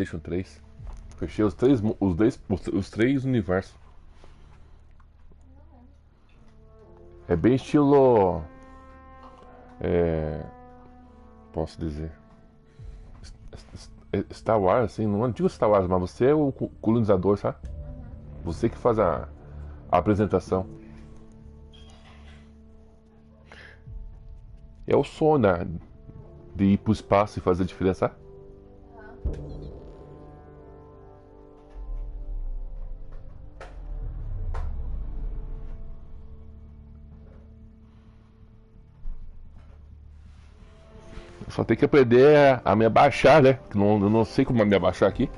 PlayStation 3. Fechei os três universos. É bem estilo. É, posso dizer. Star Wars, assim, não digo Star Wars, mas você é o colonizador, sabe? Você que faz a apresentação. É o sonho, né? De ir pro espaço e fazer diferença, sabe? Eu só tenho que aprender a me abaixar, né? Que não, eu não sei como me abaixar aqui.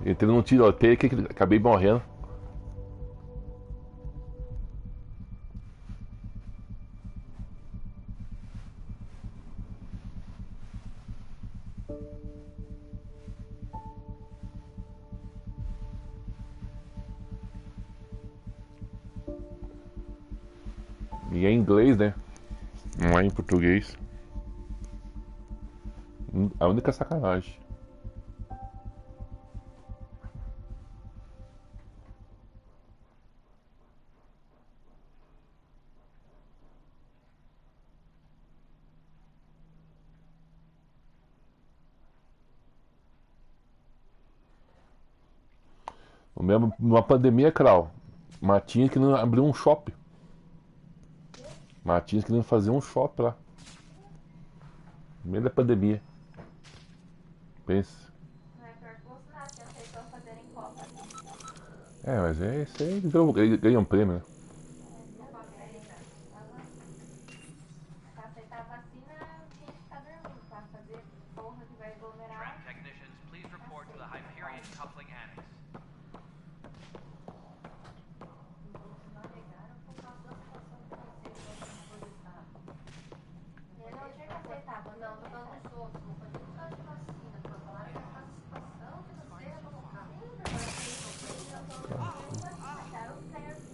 Entrei num tiroteio que acabei morrendo. E é em inglês, né? Não é em português. A única sacanagem. No mesmo, numa pandemia, Krau, Matinhas que não abriu um shopping. Matinhas que não fazia um shopping lá. No meio da pandemia. Pensa. Não é pior que o Bolsonaro, que aceitou fazerem Copa. É, mas é isso aí. Ganha um prêmio, né? Pra aceitar a vacina, tinha que ficar dormindo. Pra fazer porra que vai aglomerar. Technicians, please report to the Hyperion coupling annex. Ele não tinha que aceitar, mas não, tô falando dos outros. Não foi nem por causa de vacina. Foi falar que a situação que você ia colocar. Acharam certo.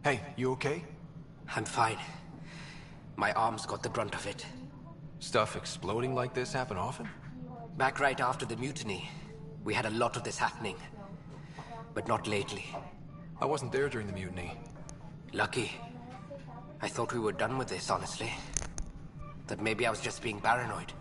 Hey, you okay? I'm fine. My arms got the brunt of it. Stuff exploding like this happen often? Back right after the mutiny, we had a lot of this happening. But not lately. I wasn't there during the mutiny. Lucky. I thought we were done with this, honestly. That maybe I was just being paranoid.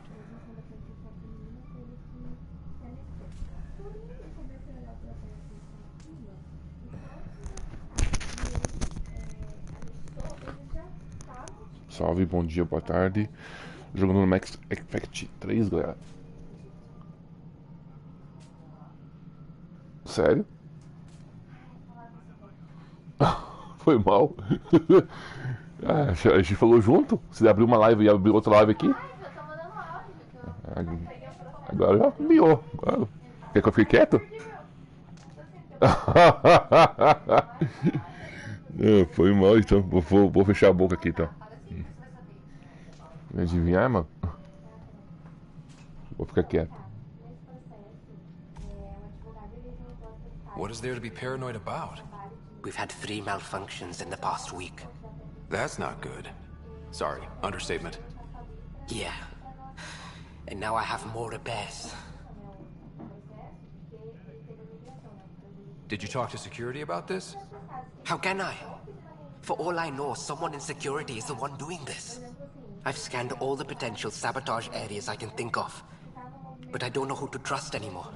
Salve, bom dia, boa tarde. Jogando no Max Effect 3, galera. Sério? Foi mal. Ah, a gente falou junto. Você abriu uma live e abriu outra live aqui. Eu tô mandando áudio. Agora já miou. Claro. Quer que eu fique quieto? Não, foi mal, então. Vou fechar a boca aqui, então. Adivinhar, mano? Vou ficar quieto. What is there to be paranoid about? We've had 3 malfunctions in the past week. That's not good. Sorry, understatement. Yeah. And now I have more repairs. Did you talk to security about this? How can I? For all I know, someone in security is the one doing this. I've scanned all the potential sabotage areas I can think of. But I don't know who to trust anymore.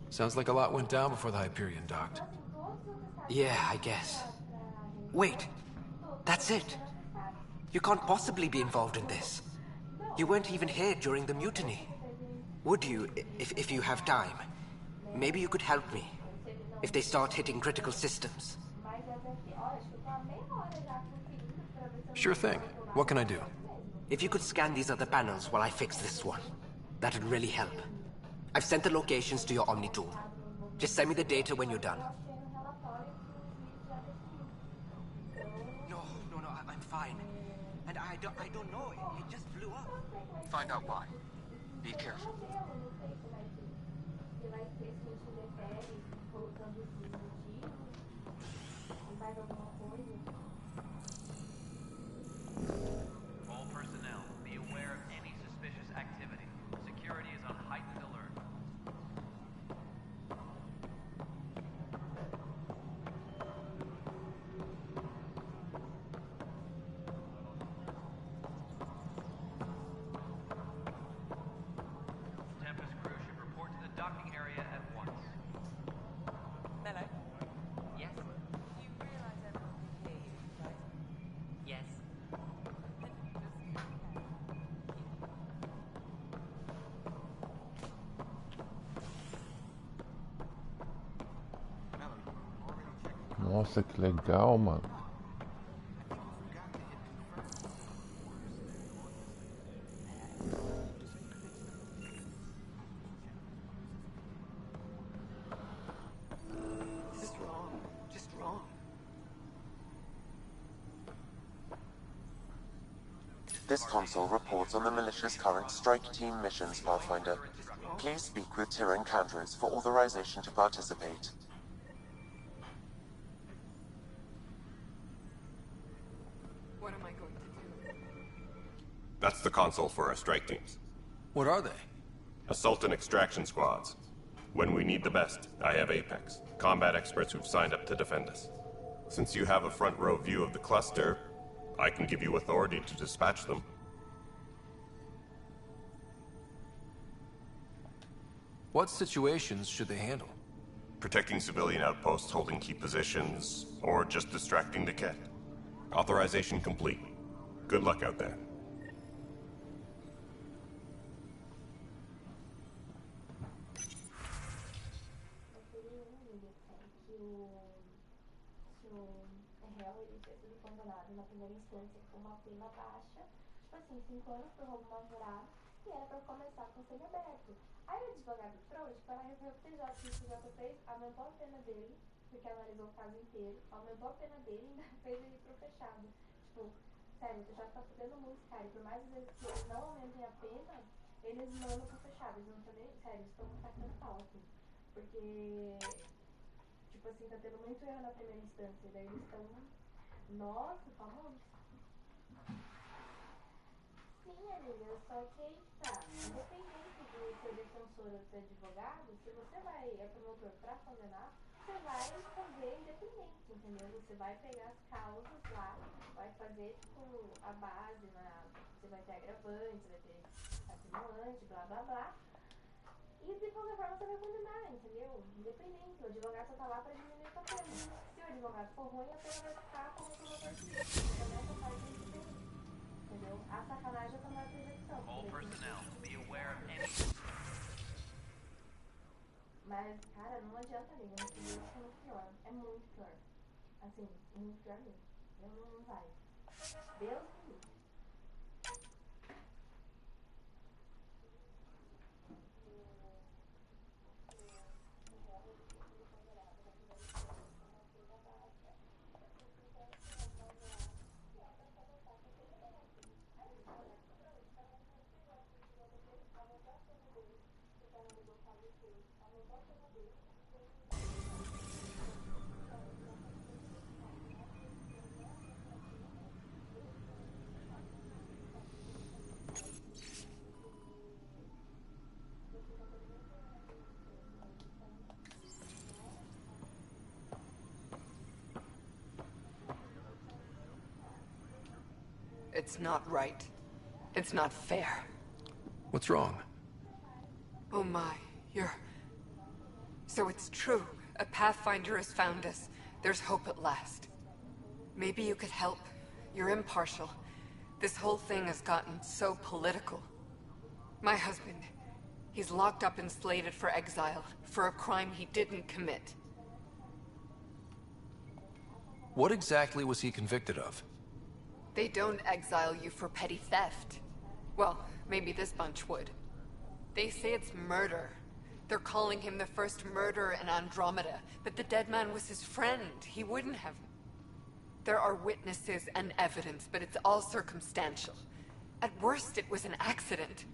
Sounds like a lot went down before the Hyperion docked. Yeah, I guess. Wait. That's it. You can't possibly be involved in this. You weren't even here during the mutiny. Would you, if you have time? Maybe you could help me. If they start hitting critical systems. Sure thing. What can I do? If you could scan these other panels while I fix this one, that'd really help. I've sent the locations to your Omni tool. Just send me the data when you're done. No, I'm fine. And I don't know, it just blew up. Find out why. Be careful. Nossa, que legal, mano. This is wrong. Just wrong. This console reports on the militia's current strike team missions, Pathfinder. Please speak with Tyrion Candres for authorization to participate. What am I going to do? That's the console for our strike teams. What are they? Assault and extraction squads. When we need the best, I have Apex, combat experts who've signed up to defend us. Since you have a front row view of the cluster, I can give you authority to dispatch them. What situations should they handle? Protecting civilian outposts holding key positions, or just distracting the Ket. Authorization complete. Good luck out there. Na primeira instância com uma pena baixa, tipo assim, 5 anos por roubo mal jurado, e era pra começar com semi-aberto. Aí o advogado trouxa, para resolver o TJ, que o TJ fez, aumentou a pena dele, porque analisou o caso inteiro, aumentou a pena dele e ainda fez ele ir pro fechado. Tipo, sério, o TJ tá fudendo muito, cara, e por mais vezes que eles não aumentem a pena, eles mandam pro fechado, eles não estão nem, sério, eles estão tacando pau, assim, porque, tipo assim, tá tendo muito erro na primeira instância, daí eles estão... Nossa, famoso. Sim, amiga, só que aí tá. Independente de ser defensor ou ser advogado, se você vai, é promotor pra condenar, você vai fazer independente, entendeu? Você vai pegar as causas lá, vai fazer, tipo, a base, você vai ter agravante, vai ter atenuante, blá blá blá. E de qualquer forma você vai condenar, entendeu? Independente, o advogado só tá lá pra diminuir a pena. Se o advogado for ruim, a pena vai ficar como o promotor fez. Também essa parte é diferente, entendeu? A sacanagem tá na percepção. All personnel, be aware of any... Mas, cara, não adianta, amiga. No primeiro é muito pior. É muito pior. Assim, muito pior mesmo. Não vai. Deus me livre. It's not right. It's not fair. What's wrong? Oh my, So it's true. A Pathfinder has found us. There's hope at last. Maybe you could help. You're impartial. This whole thing has gotten so political. My husband, he's locked up and slated for exile for a crime he didn't commit. What exactly was he convicted of? They don't exile you for petty theft. Well, maybe this bunch would. They say it's murder. They're calling him the first murderer in Andrômeda, but the dead man was his friend. He wouldn't have... There are witnesses and evidence, but it's all circumstantial. At worst, it was an accident.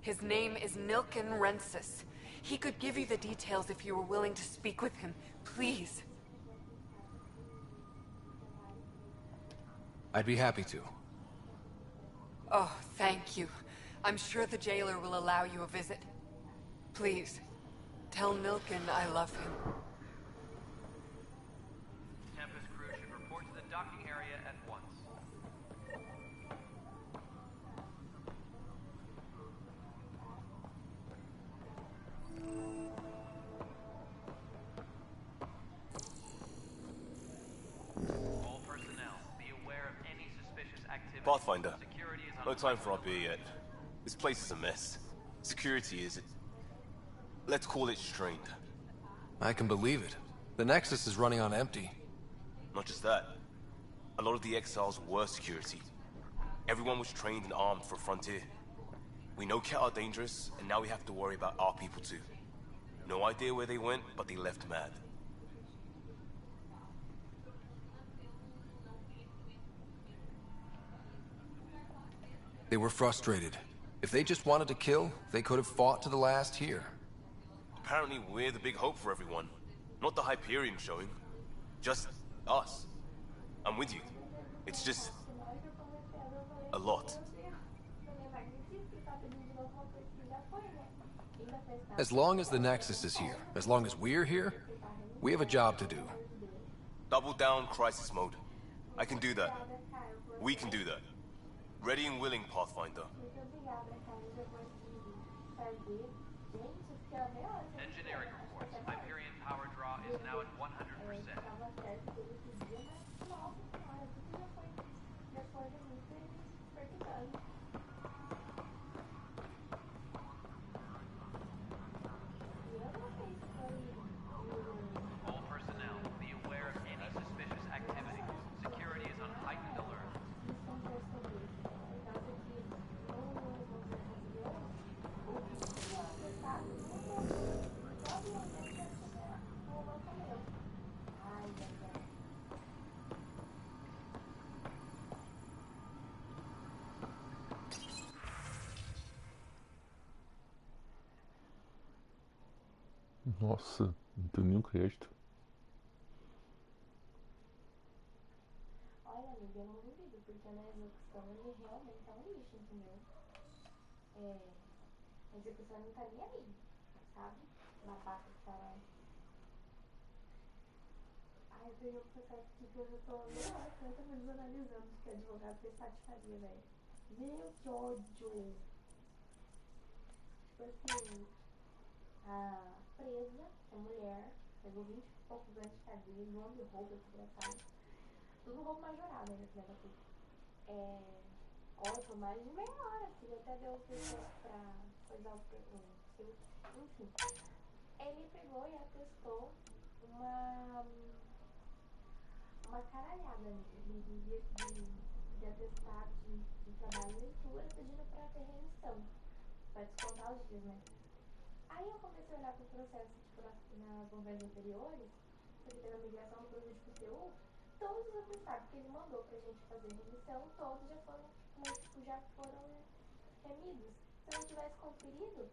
His name is Nilken Rensis. He could give you the details if you were willing to speak with him. Please. I'd be happy to. Oh, thank you. I'm sure the jailer will allow you a visit. Please, tell Nilken I love him. Tempest crew should report to the docking area at once. All personnel, be aware of any suspicious activity. Pathfinder, Security is no time for our unacceptable. beer yet. This place is a mess. Security is... let's call it strained. I can believe it. The Nexus is running on empty. Not just that. A lot of the exiles were security. Everyone was trained and armed for Frontier. We know Cat are dangerous, and now we have to worry about our people too. No idea where they went, but they left mad. They were frustrated. If they just wanted to kill, they could have fought to the last here. Apparently we're the big hope for everyone. Not the Hyperion showing. Just us. I'm with you. It's just... a lot. As long as the Nexus is here, as long as we're here, we have a job to do. Double down crisis mode. I can do that. We can do that. Ready and willing, Pathfinder. Engineering reports. Hyperion power draw is now at 100%. All personnel, be aware of any suspicious activity. Security is on heightened alert. Nossa, não tenho nenhum crédito. Olha, amiga, eu não duvido, porque na execução ele realmente é um lixo, entendeu? A execução não tá nem aí, sabe? Na parte que tá lá. Ai, eu peguei um processo aqui que eu já tô meia hora que eu tô me analisando que o advogado fez patifaria, velho. Meu, que ódio! Tipo assim, a presa, a mulher, pegou 20 e poucos anos de cadeia, nome de roubo, desgraçado. Tudo roubo majorado, né, filha da puta. Olha, por mais de meia hora, filho, até deu o tempo pra coisar o seu. Enfim, ele pegou e atestou uma caralhada de atestado de trabalho e leitura pedindo pra ter remissão, pra descontar os dias, né? Aí eu comecei a olhar pro processo, tipo, nas governos anteriores, porque teve a migração do produto de PTU, todos os atestados que ele mandou pra gente fazer remissão, todos já foram, remidos. Se eu não tivesse conferido,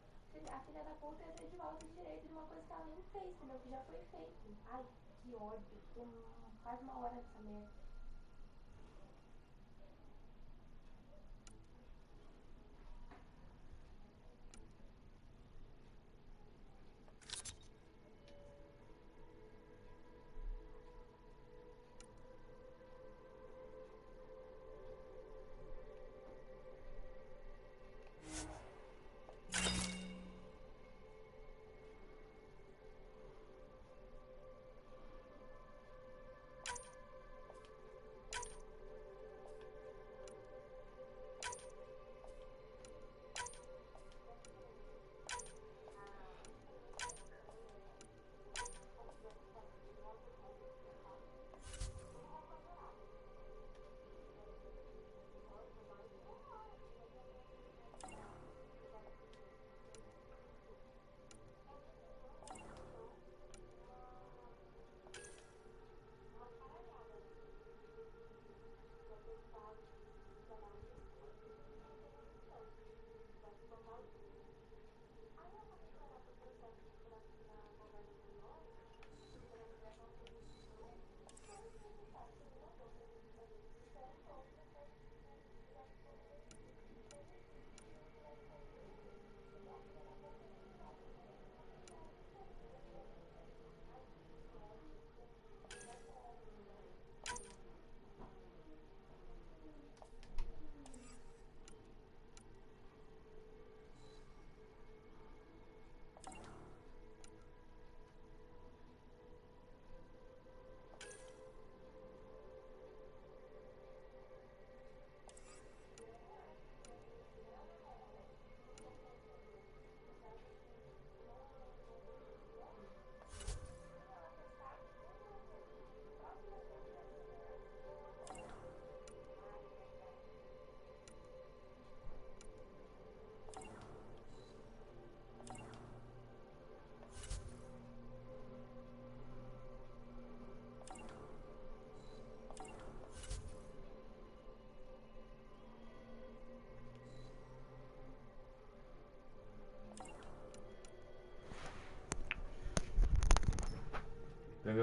a filha da puta ia ter de volta o direito de uma coisa que ela nem fez, entendeu? Que já foi feito. Ai, que ódio. Tem quase uma hora dessa merda.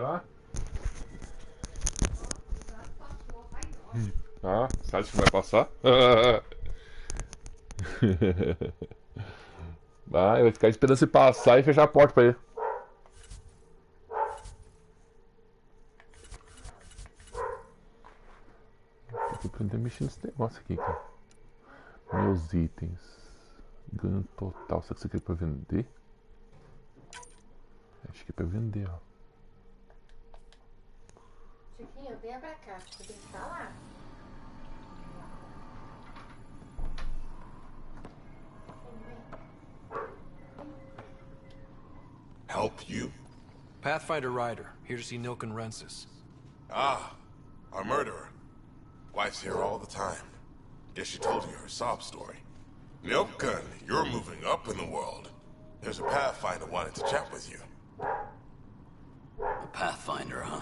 lá. Ah, você acha que vai passar? Ah, eu vou ficar esperando você passar e fechar a porta pra ele. Eu tô aprendendo a mexer nesse negócio aqui, cara. Meus itens. Ganho total. Será que isso aqui é pra vender? Acho que é pra vender, ó. Chiquinho, venha pra cá. Você tem que falar. Help you? Pathfinder Ryder, here to see Nilken Rensis. Ah, our murderer. Wife's here all the time. Guess she told you her sob story. Nilken, you're moving up in the world. There's a Pathfinder wanting to chat with you. A Pathfinder, huh?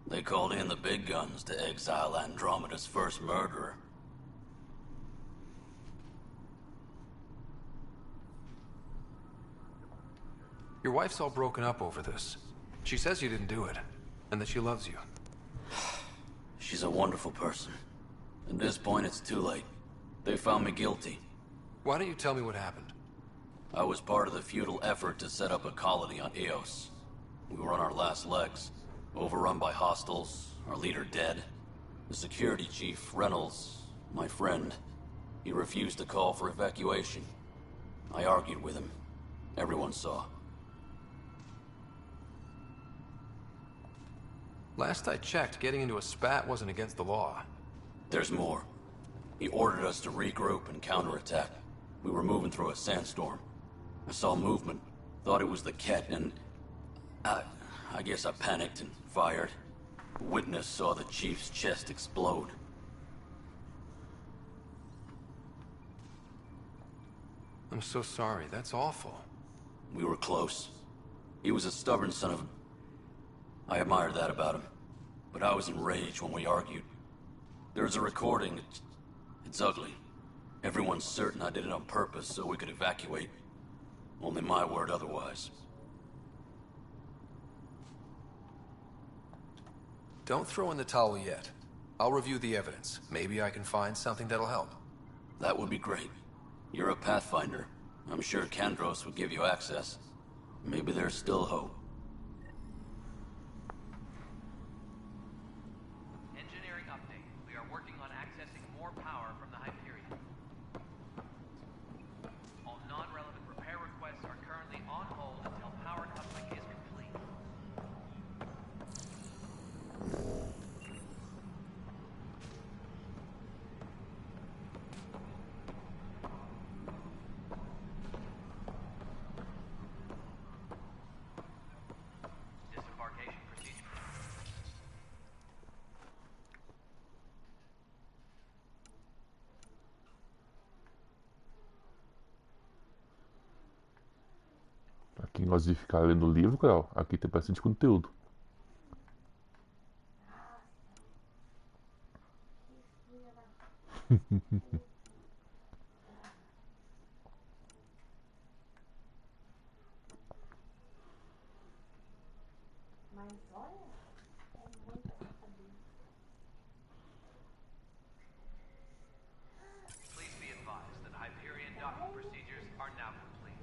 They called in the big guns to exile Andromeda's first murderer. Your wife's all broken up over this. She says you didn't do it, and that she loves you. She's a wonderful person. At this point, it's too late. They found me guilty. Why don't you tell me what happened? I was part of the futile effort to set up a colony on Eos. We were on our last legs, overrun by hostiles, our leader dead. The security chief, Reynolds, my friend, he refused to call for evacuation. I argued with him. Everyone saw. Last I checked, getting into a spat wasn't against the law. There's more. He ordered us to regroup and counterattack. We were moving through a sandstorm. I saw movement, thought it was the Ket, and I guess I panicked and fired. A witness saw the chief's chest explode. I'm so sorry, that's awful. We were close. He was a stubborn son of a... I admired that about him. But I was enraged when we argued. There's a recording. It's ugly. Everyone's certain I did it on purpose so we could evacuate. Only my word otherwise. Don't throw in the towel yet. I'll review the evidence. Maybe I can find something that'll help. That would be great. You're a Pathfinder. I'm sure Kandros would give you access. Maybe there's still hope. Engineering update. We are working on accessing more power from the Hyperion. All non-relevant repair requests are currently on hold until power coupling is complete. Disembarkation procedure. Pra quem gosta de ficar lendo livro, Canal, aqui tem bastante conteúdo. Mas olha, é muito saber. Please be advised that Hyperion docking procedures are now complete.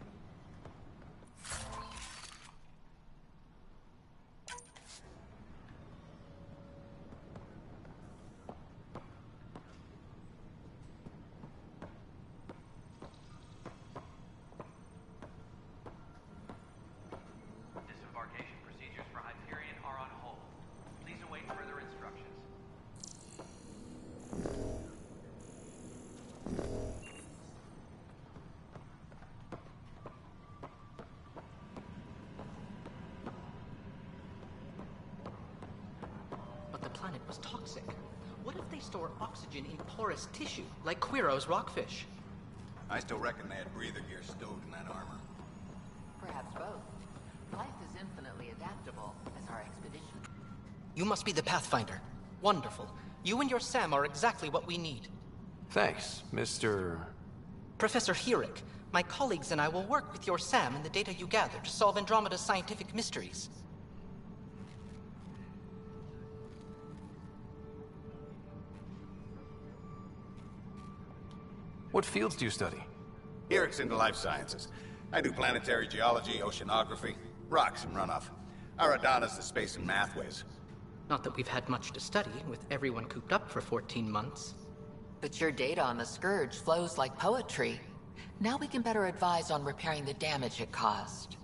Disembarkation procedures for Hyperion are on hold. Please await further instructions. But the planet was toxic. What if they store oxygen in porous tissue, like Quiro's rockfish? I still reckon they had breather gear stowed in that armor. Perhaps both. Life is infinitely adaptable, as our expedition. You must be the Pathfinder. Wonderful. You and your Sam are exactly what we need. Thanks, Mr. Professor Herrick, my colleagues and I will work with your Sam and the data you gather to solve Andromeda's scientific mysteries. What fields do you study? Eric's into life sciences. I do planetary geology, oceanography, rocks and runoff. Aradana's the space and math whiz. Not that we've had much to study, with everyone cooped up for 14 months. But your data on the Scourge flows like poetry. Now we can better advise on repairing the damage it caused.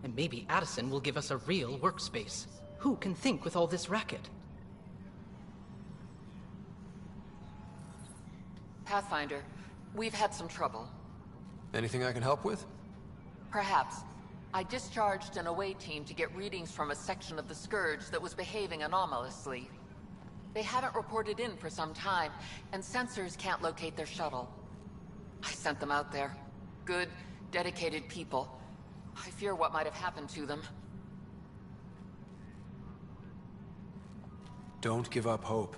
And maybe Addison will give us a real workspace. Who can think with all this racket? Pathfinder, we've had some trouble. Anything I can help with? Perhaps. I discharged an away team to get readings from a section of the Scourge that was behaving anomalously. They haven't reported in for some time, and sensors can't locate their shuttle. I sent them out there. Good, dedicated people. I fear what might have happened to them. Don't give up hope.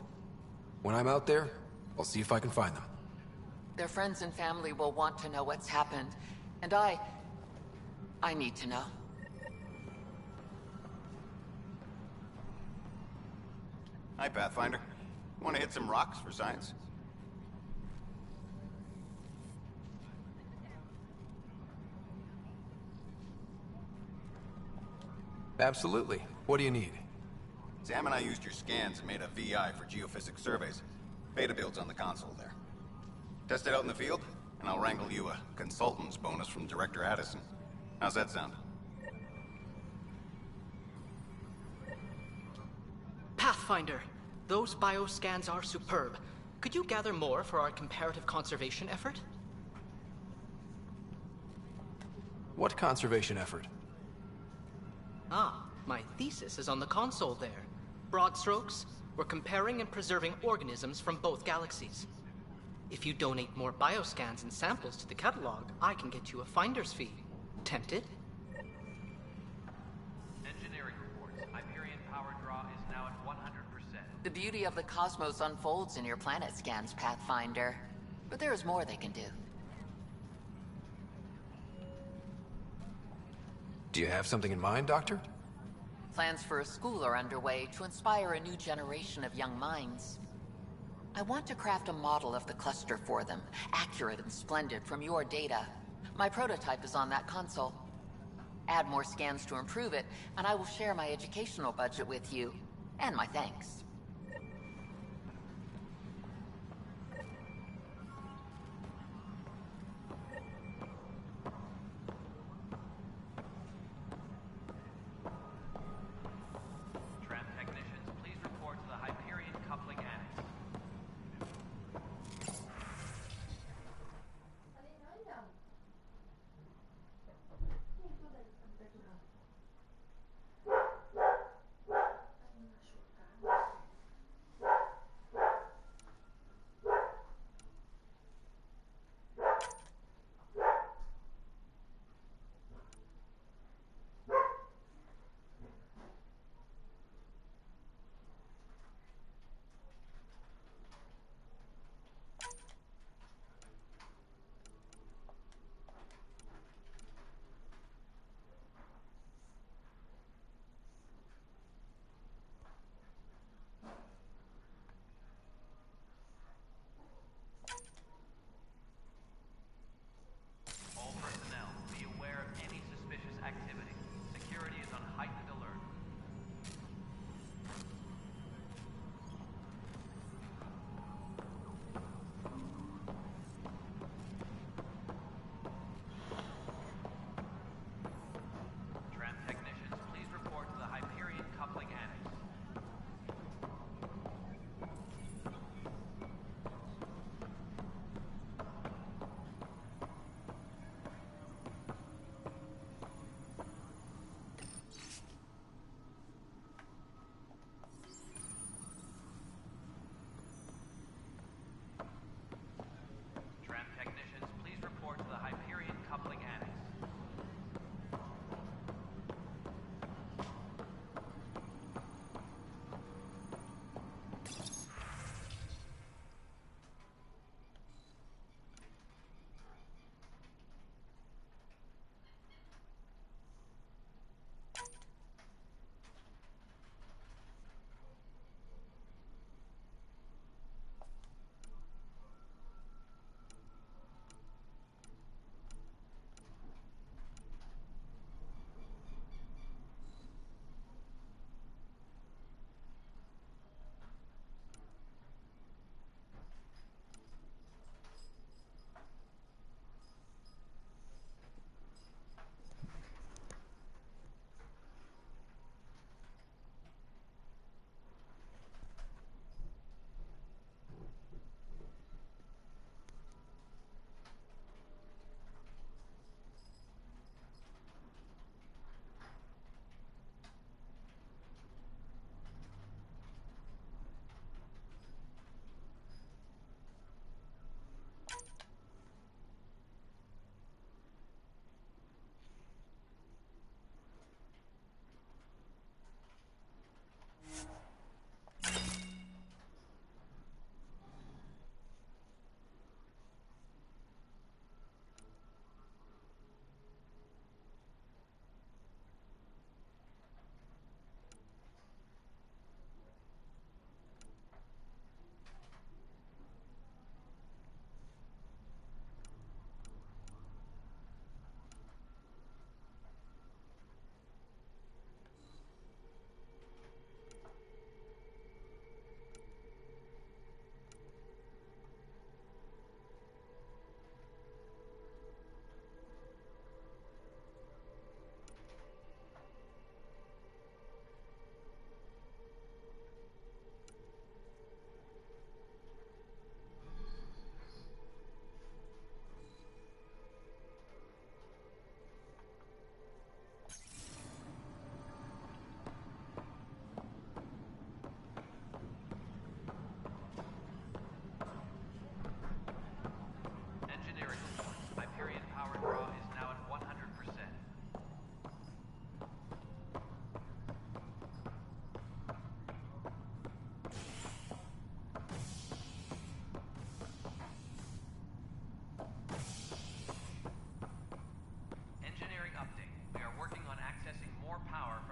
When I'm out there, I'll see if I can find them. Their friends and family will want to know what's happened, and I need to know. Hi, Pathfinder. Want to hit some rocks for science? Absolutely. What do you need? Sam and I used your scans and made a VI for geophysics surveys. Beta builds on the console there. Test it out in the field, and I'll wrangle you a consultant's bonus from Director Addison. How's that sound? Pathfinder, those bioscans are superb. Could you gather more for our comparative conservation effort? What conservation effort? Ah, my thesis is on the console there. Broad strokes, we're comparing and preserving organisms from both galaxies. If you donate more bioscans and samples to the catalog, I can get you a finder's fee. Tempted? Engineering reports. Hyperion power draw is now at 100%. The beauty of the cosmos unfolds in your planet scans, Pathfinder. But there is more they can do. Do you have something in mind, Doctor? Plans for a school are underway to inspire a new generation of young minds. I want to craft a model of the cluster for them, accurate and splendid from your data. My prototype is on that console. Add more scans to improve it, and I will share my educational budget with you, and my thanks. Tram technicians, please report to the Hyperion coupling annex.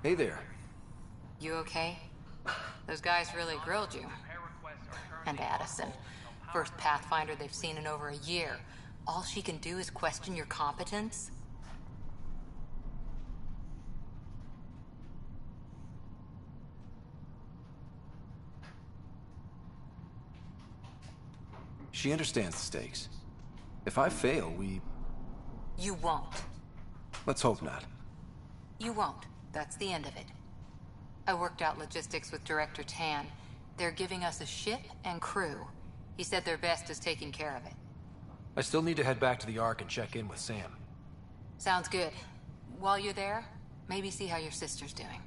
Hey there. You okay? Those guys really grilled you. And Addison. First Pathfinder they've seen in over a year. All she can do is question your competence? She understands the stakes. If I fail, we... You won't. Let's hope not. You won't. That's the end of it. I worked out logistics with Director Tan. They're giving us a ship and crew. He said their best is taking care of it. I still need to head back to the Ark and check in with Sam. Sounds good. While you're there, maybe see how your sister's doing.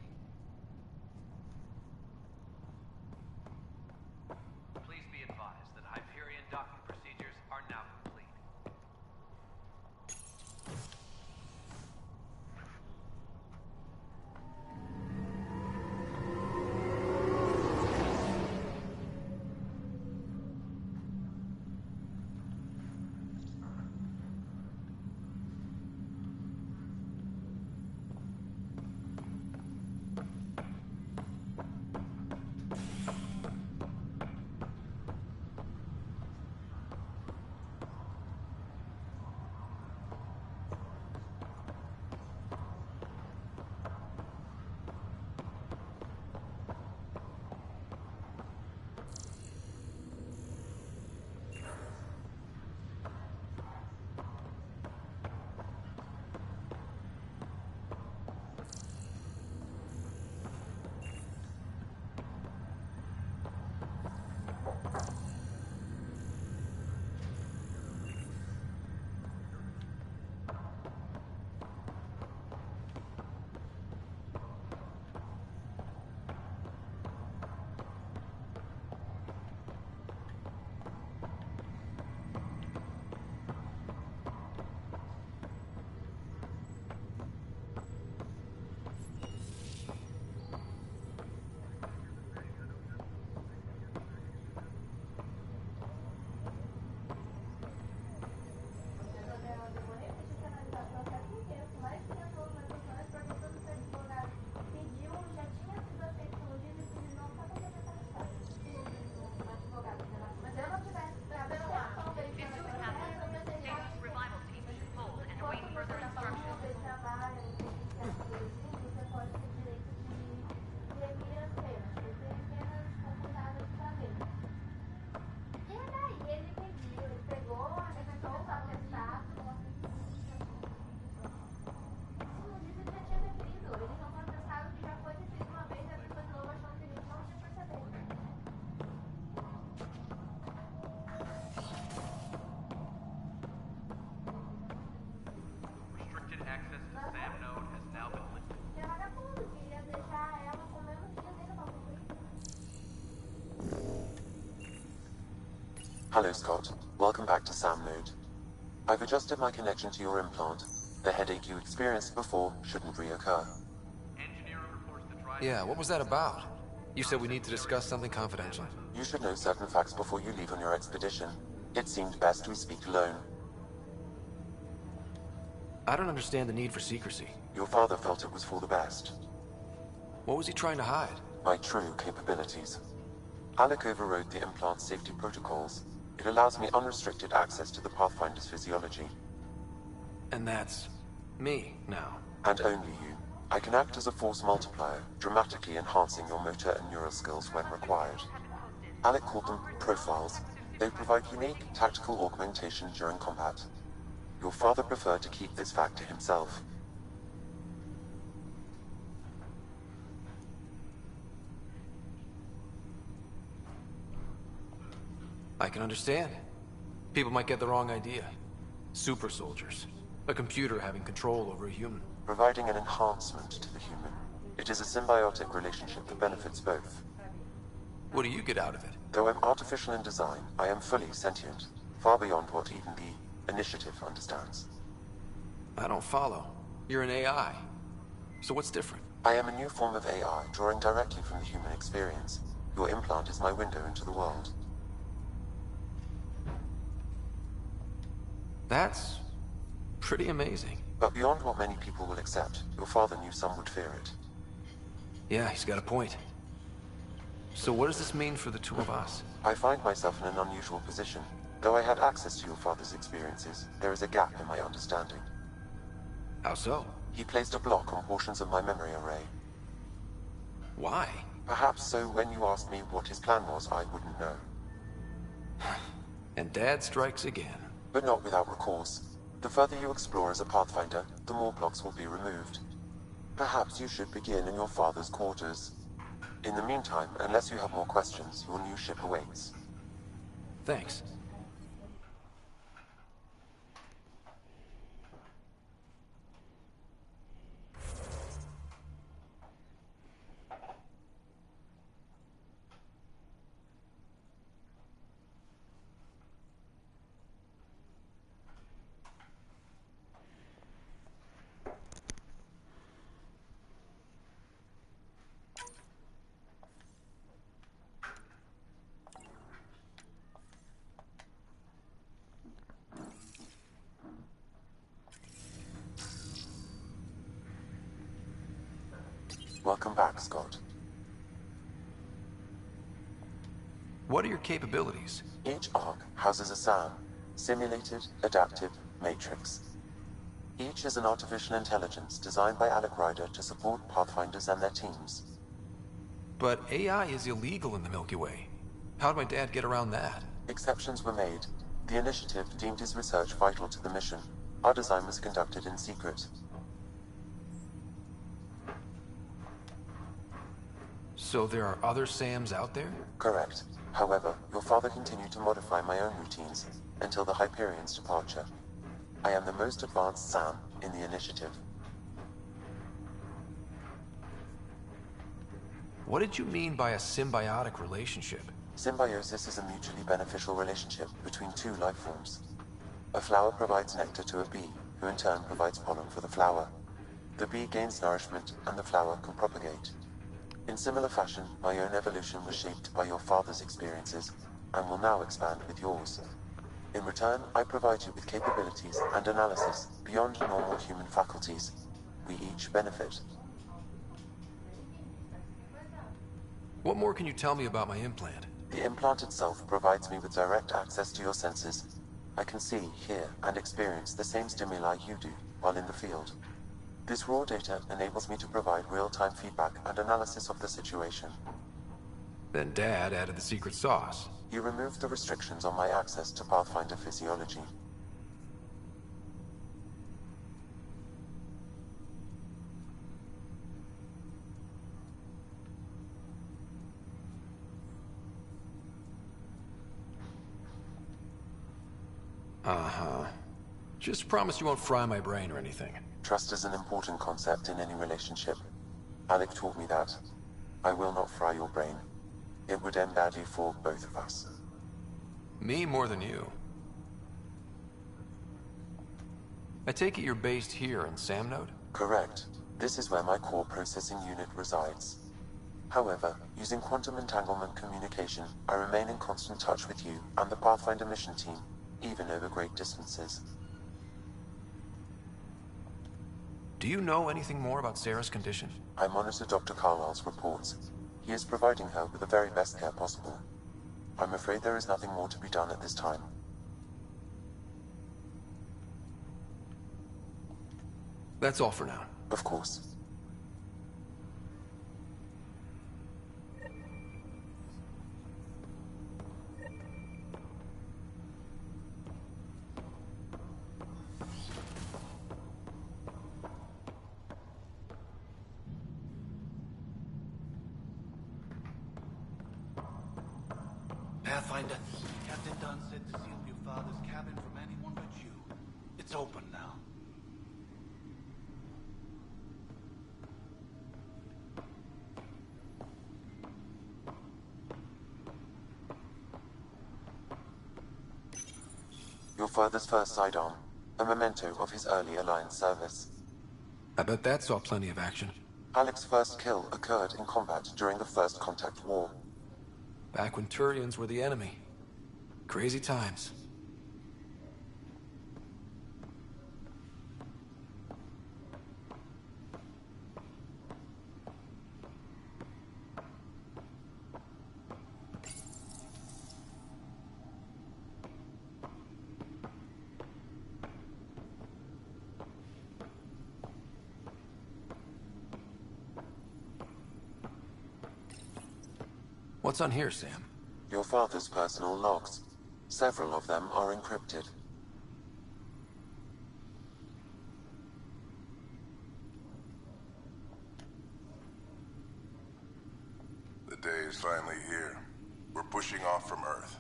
Please be advised that Hyperion docking procedures are now complete. Hello, Scott. Welcome back to Sam Node. I've adjusted my connection to your implant. The headache you experienced before shouldn't reoccur. Yeah, what was that about? You said we need to discuss something confidential. You should know certain facts before you leave on your expedition. It seemed best we speak alone. I don't understand the need for secrecy. Your father felt it was for the best. What was he trying to hide? My true capabilities. Alec overrode the implant's safety protocols. It allows me unrestricted access to the Pathfinder's physiology. And that's... me, now. And only you. I can act as a force multiplier, dramatically enhancing your motor and neural skills when required. Alec called them profiles. They provide unique tactical augmentation during combat. Your father preferred to keep this fact to himself. I can understand. People might get the wrong idea. Super soldiers. A computer having control over a human. Providing an enhancement to the human. It is a symbiotic relationship that benefits both. What do you get out of it? Though I'm artificial in design, I am fully sentient. Far beyond what even the Initiative understands. I don't follow. You're an AI. So what's different? I am a new form of AI, drawing directly from the human experience. Your implant is my window into the world. That's pretty amazing. But beyond what many people will accept, your father knew some would fear it. Yeah, he's got a point. So what does this mean for the two of us? I find myself in an unusual position. Though I had access to your father's experiences, there is a gap in my understanding. How so? He placed a block on portions of my memory array. Why? Perhaps so when you asked me what his plan was, I wouldn't know. And Dad strikes again. But not without recourse. The further you explore as a Pathfinder, the more blocks will be removed. Perhaps you should begin in your father's quarters. In the meantime, unless you have more questions, your new ship awaits. Thanks. Welcome back, Scott. What are your capabilities? Each arc houses a SAM, Simulated Adaptive Matrix. Each is an artificial intelligence designed by Alec Ryder to support Pathfinders and their teams. But AI is illegal in the Milky Way. How'd my dad get around that? Exceptions were made. The initiative deemed his research vital to the mission. Our design was conducted in secret. So there are other SAMs out there? Correct. However, your father continued to modify my own routines until the Hyperion's departure. I am the most advanced SAM in the initiative. What did you mean by a symbiotic relationship? Symbiosis is a mutually beneficial relationship between two life forms. A flower provides nectar to a bee, who in turn provides pollen for the flower. The bee gains nourishment, and the flower can propagate. In similar fashion, my own evolution was shaped by your father's experiences, and will now expand with yours. In return, I provide you with capabilities and analysis beyond normal human faculties. We each benefit. What more can you tell me about my implant? The implant itself provides me with direct access to your senses. I can see, hear, and experience the same stimuli you do while in the field. This raw data enables me to provide real-time feedback and analysis of the situation. Then Dad added the secret sauce. He removed the restrictions on my access to Pathfinder physiology. Uh-huh. Just promise you won't fry my brain or anything. Trust is an important concept in any relationship. Alec taught me that. I will not fry your brain. It would end badly for both of us. Me more than you. I take it you're based here in Samnode? Correct. This is where my core processing unit resides. However, using quantum entanglement communication, I remain in constant touch with you and the Pathfinder mission team, even over great distances. Do you know anything more about Sarah's condition? I monitor Dr. Carlisle's reports. He is providing her with the very best care possible. I'm afraid there is nothing more to be done at this time. That's all for now. Of course. Pathfinder, Captain Dunn said to seal your father's cabin from anyone but you. It's open now. Your father's first sidearm, a memento of his early Alliance service. I bet that saw plenty of action. Alec's first kill occurred in combat during the First Contact War. Back when Turians were the enemy. Crazy times. What's on here, Sam? Your father's personal logs. Several of them are encrypted. The day is finally here. We're pushing off from Earth.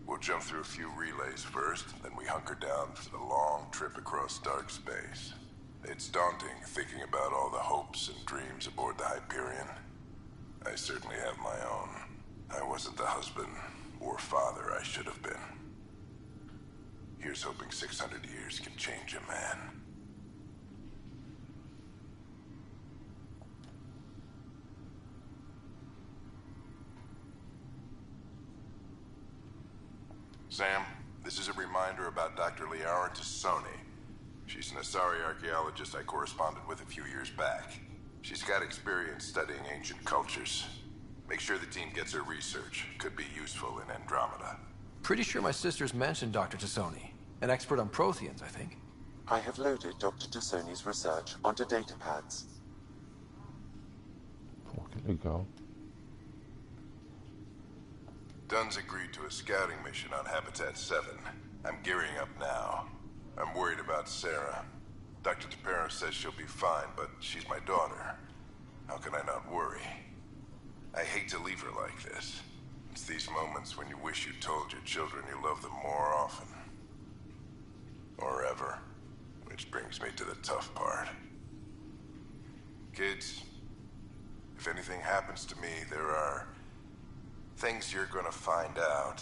We'll jump through a few relays first, then we hunker down for the long trip across dark space. It's daunting thinking about all the hopes and dreams aboard the Hyperion. I certainly have my own. I wasn't the husband or father I should have been. Here's hoping 600 years can change a man. Sam, this is a reminder about Dr. Liara Tassoni. She's an Asari archaeologist I corresponded with a few years back. She's got experience studying ancient cultures. Make sure the team gets her research. Could be useful in Andromeda. Pretty sure my sister's mentioned Dr. Tassoni. An expert on Protheans, I think. I have loaded Dr. Tassoni's research onto datapads. Fucking legal. Dunn's agreed to a scouting mission on Habitat 7. I'm gearing up now. I'm worried about Sarah. Dr. Tapero says she'll be fine, but she's my daughter. How can I not worry? I hate to leave her like this. It's these moments when you wish you told your children you love them more often. Or ever. Which brings me to the tough part. Kids, if anything happens to me, there are things you're gonna find out.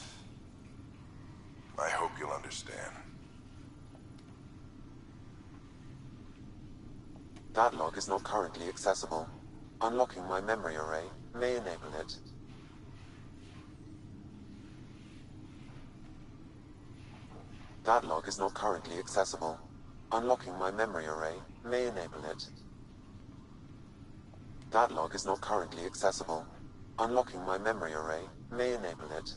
I hope you'll understand. That log is not currently accessible. Unlocking my memory array may enable it. That log is not currently accessible. Unlocking my memory array may enable it. That log is not currently accessible. Unlocking my memory array may enable it.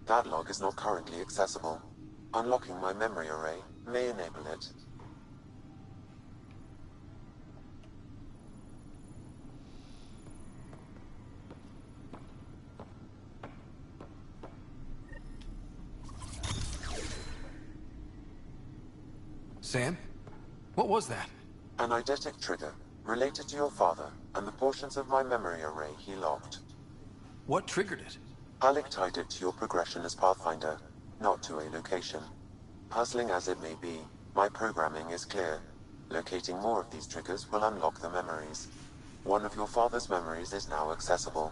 That log is not currently accessible. Unlocking my memory array may enable it. Sam? What was that? An eidetic trigger related to your father and the portions of my memory array he locked. What triggered it? Alec tied it to your progression as Pathfinder, not to a location. Puzzling as it may be, my programming is clear. Locating more of these triggers will unlock the memories. One of your father's memories is now accessible.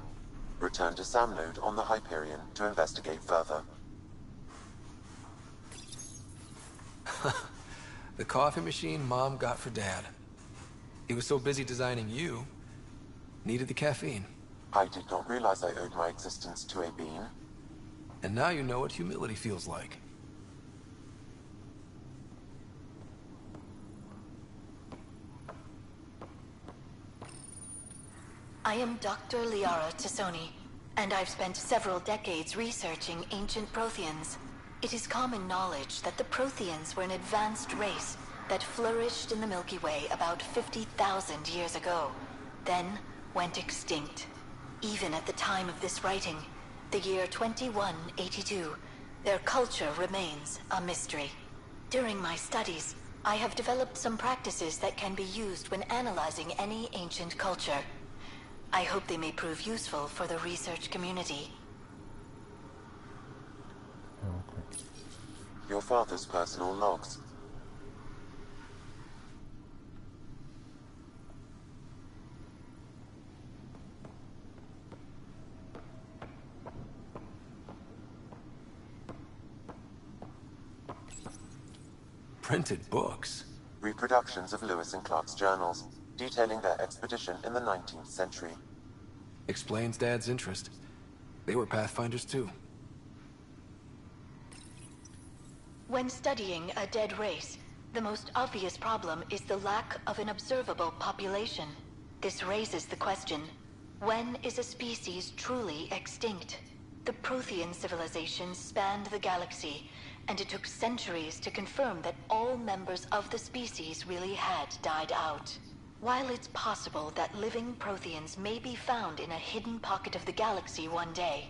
Return to Sam node on the Hyperion to investigate further. The coffee machine Mom got for Dad. He was so busy designing you, needed the caffeine. I did not realize I owed my existence to a bean. And now you know what humility feels like. I am Dr. Liara Tassoni, and I've spent several decades researching ancient Protheans. It is common knowledge that the Protheans were an advanced race that flourished in the Milky Way about 50,000 years ago, then went extinct. Even at the time of this writing, the year 2182, their culture remains a mystery. During my studies, I have developed some practices that can be used when analyzing any ancient culture. I hope they may prove useful for the research community. Your father's personal logs. Printed books? Reproductions of Lewis and Clark's journals, detailing their expedition in the 19th century. Explains Dad's interest. They were Pathfinders too. When studying a dead race, the most obvious problem is the lack of an observable population. This raises the question, when is a species truly extinct? The Prothean civilization spanned the galaxy, and it took centuries to confirm that all members of the species really had died out. While it's possible that living Protheans may be found in a hidden pocket of the galaxy one day,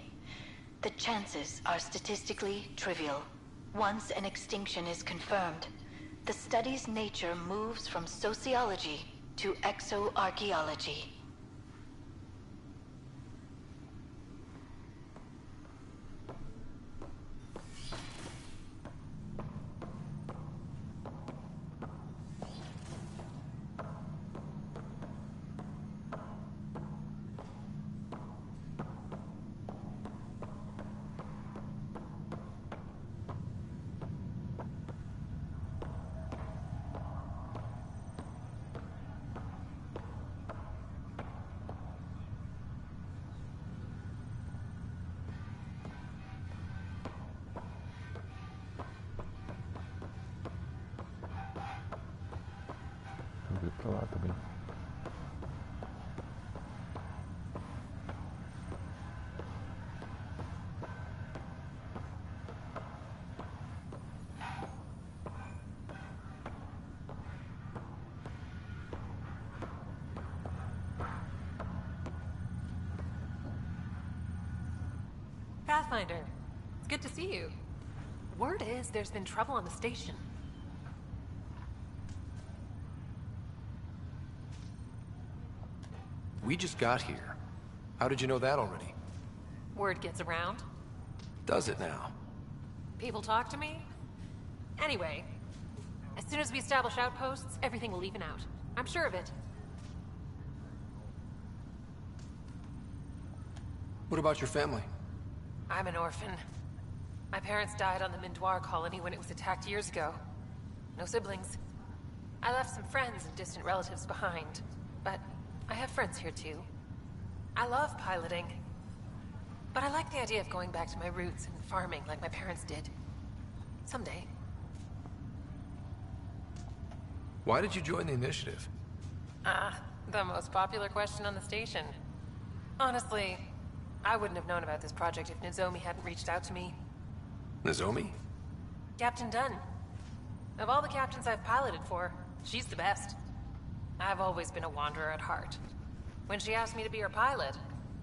the chances are statistically trivial. Once an extinction is confirmed, the study's nature moves from sociology to exoarchaeology. Vou ver pra lá também. Pathfinder, it's good to see you. Word is there's been trouble on the station. We just got here. How did you know that already? Word gets around. Does it now? People talk to me. Anyway, as soon as we establish outposts, everything will even out. I'm sure of it. What about your family? I'm an orphan. My parents died on the Mindoir colony when it was attacked years ago. No siblings. I left some friends and distant relatives behind, but I have friends here too. I love piloting, but I like the idea of going back to my roots and farming like my parents did. Someday. Why did you join the initiative? The most popular question on the station. Honestly, I wouldn't have known about this project if Nozomi hadn't reached out to me. Nozomi? Captain Dunn. Of all the captains I've piloted for, she's the best. I've always been a wanderer at heart. When she asked me to be her pilot,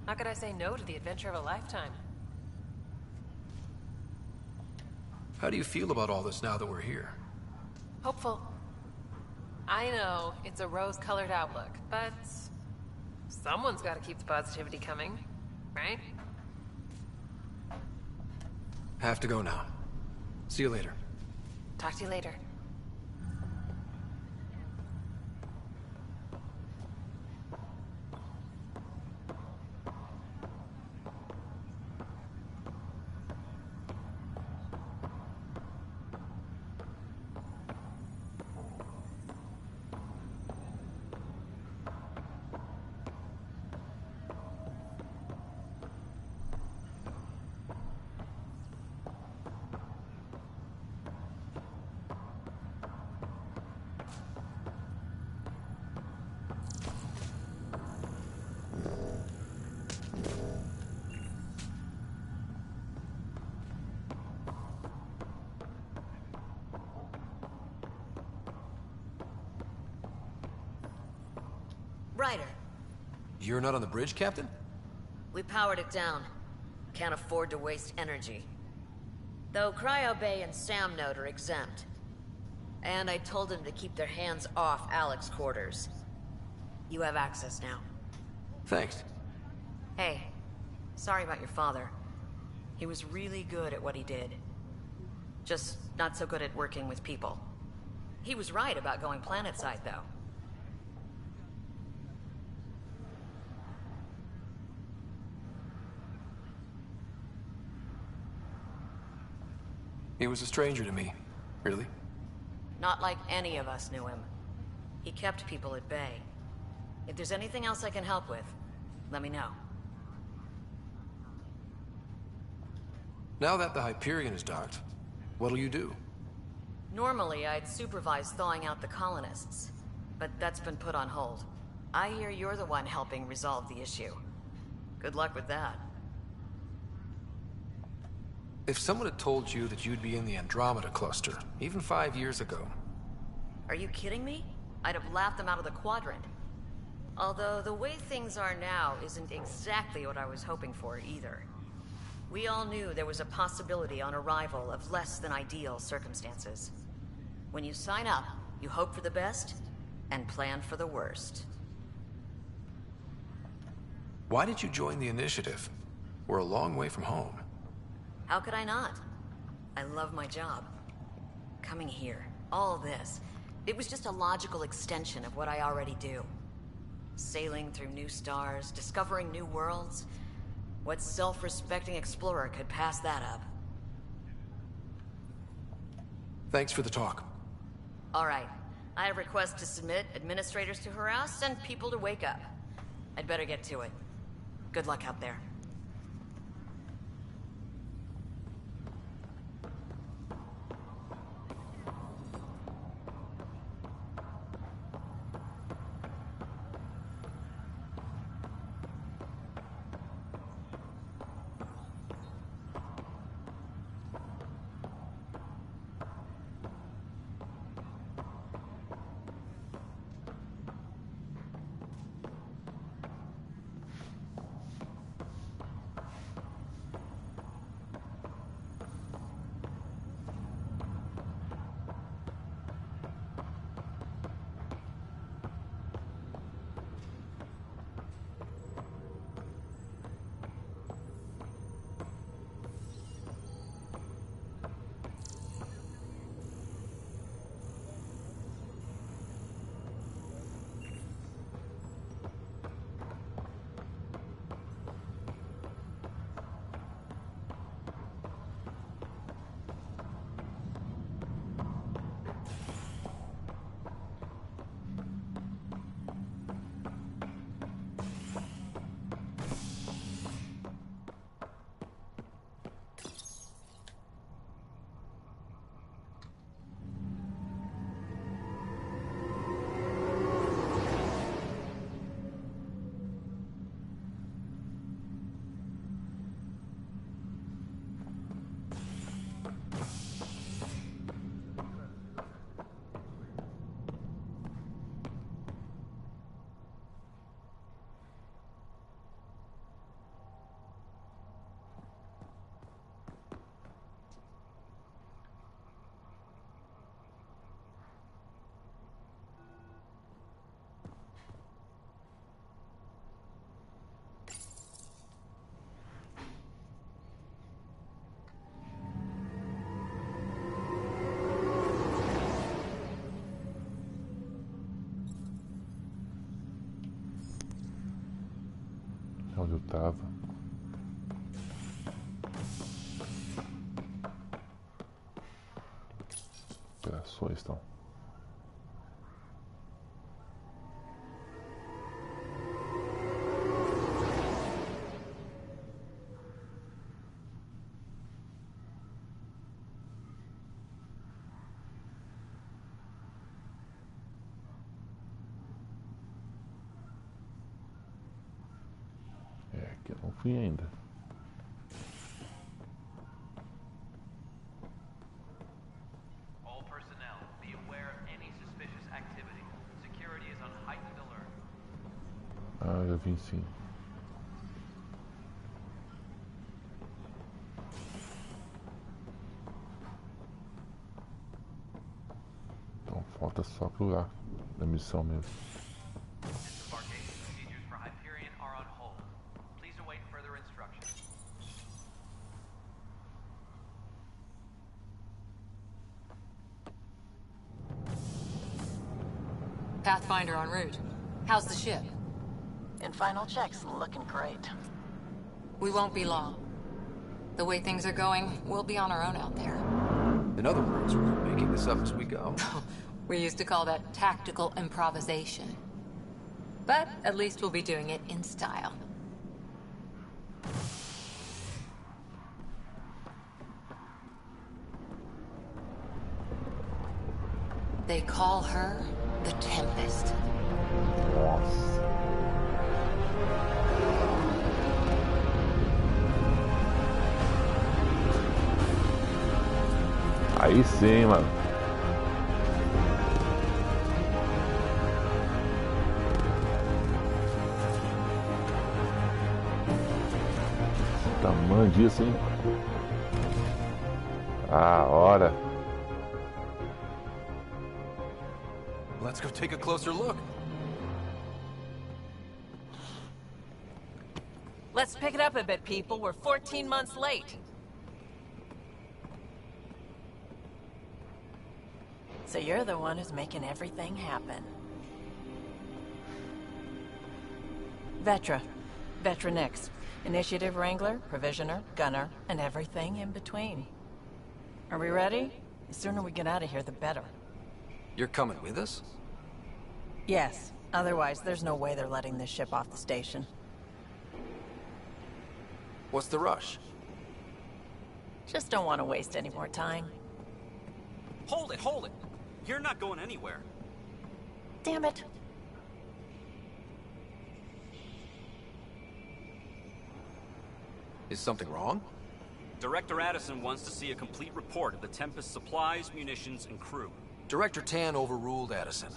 how could I say no to the adventure of a lifetime? How do you feel about all this now that we're here? Hopeful. I know it's a rose-colored outlook, but someone's got to keep the positivity coming, right? Have to go now. See you later. Talk to you later. Ryder. You're not on the bridge, Captain? We powered it down. Can't afford to waste energy. Though Cryo Bay and Sam Note are exempt. And I told them to keep their hands off Alec's quarters. You have access now. Thanks. Hey, sorry about your father. He was really good at what he did. Just not so good at working with people. He was right about going planetside, though. He was a stranger to me. Really? Not like any of us knew him. He kept people at bay. If there's anything else I can help with, let me know. Now that the Hyperion is docked, what'll you do? Normally, I'd supervise thawing out the colonists, but that's been put on hold. I hear you're the one helping resolve the issue. Good luck with that. If someone had told you that you'd be in the Andrômeda cluster, even 5 years ago... Are you kidding me? I'd have laughed them out of the quadrant. Although the way things are now isn't exactly what I was hoping for either. We all knew there was a possibility on arrival of less than ideal circumstances. When you sign up, you hope for the best and plan for the worst. Why did you join the initiative? We're a long way from home. How could I not? I love my job. Coming here, all this, it was just a logical extension of what I already do. Sailing through new stars, discovering new worlds. What self-respecting explorer could pass that up? Thanks for the talk. All right. I have requests to submit, administrators to harass, and people to wake up. I'd better get to it. Good luck out there. Onde eu tava. Operações estão. Que eu não fui ainda. All personnel, be aware of any suspicious activity. Security is on heightened alert. Ah, eu vim sim. Então falta só pro lá da missão mesmo. Pathfinder en route. How's the ship? In final checks, looking great. We won't be long. The way things are going, we'll be on our own out there. In other words, we're making this up as we go. We used to call that tactical improvisation. But at least we'll be doing it in style. They call her the Tempest. Nossa. Aí sim, mano. falando disso, hein? A hora. Let's go take a closer look. Let's pick it up a bit, people. We're 14 months late. So you're the one who's making everything happen. Vetra. Vetronix. Initiative Wrangler, Provisioner, Gunner, and everything in between. Are we ready? The sooner we get out of here, the better. You're coming with us? Yes. Otherwise, there's no way they're letting this ship off the station. What's the rush? Just don't want to waste any more time. Hold it, hold it! You're not going anywhere. Damn it. Is something wrong? Director Addison wants to see a complete report of the Tempest's supplies, munitions, and crew. Director Tan overruled Addison.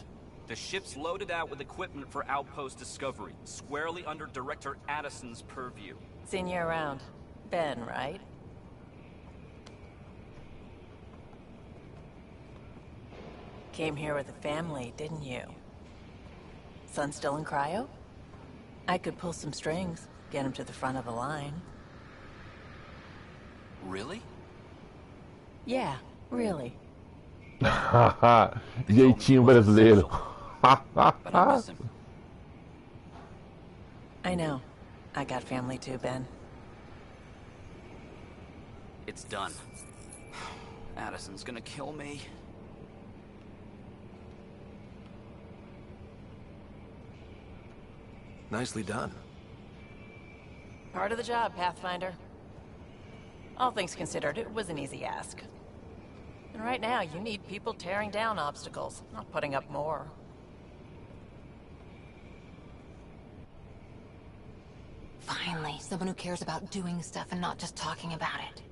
The ship's loaded out with equipment for outpost discovery, squarely under Director Addison's purview. Seen you around. Ben, right? Came here with a family, didn't you? Son still in cryo? I could pull some strings, get him to the front of the line. Really? Yeah, really. Jeitinho brasileiro. I know. I got family too, Ben. It's done. Addison's gonna kill me. Nicely done. Part of the job, Pathfinder. All things considered, it was an easy ask. And right now, you need people tearing down obstacles, not putting up more. Finally, someone who cares about doing stuff and not just talking about it.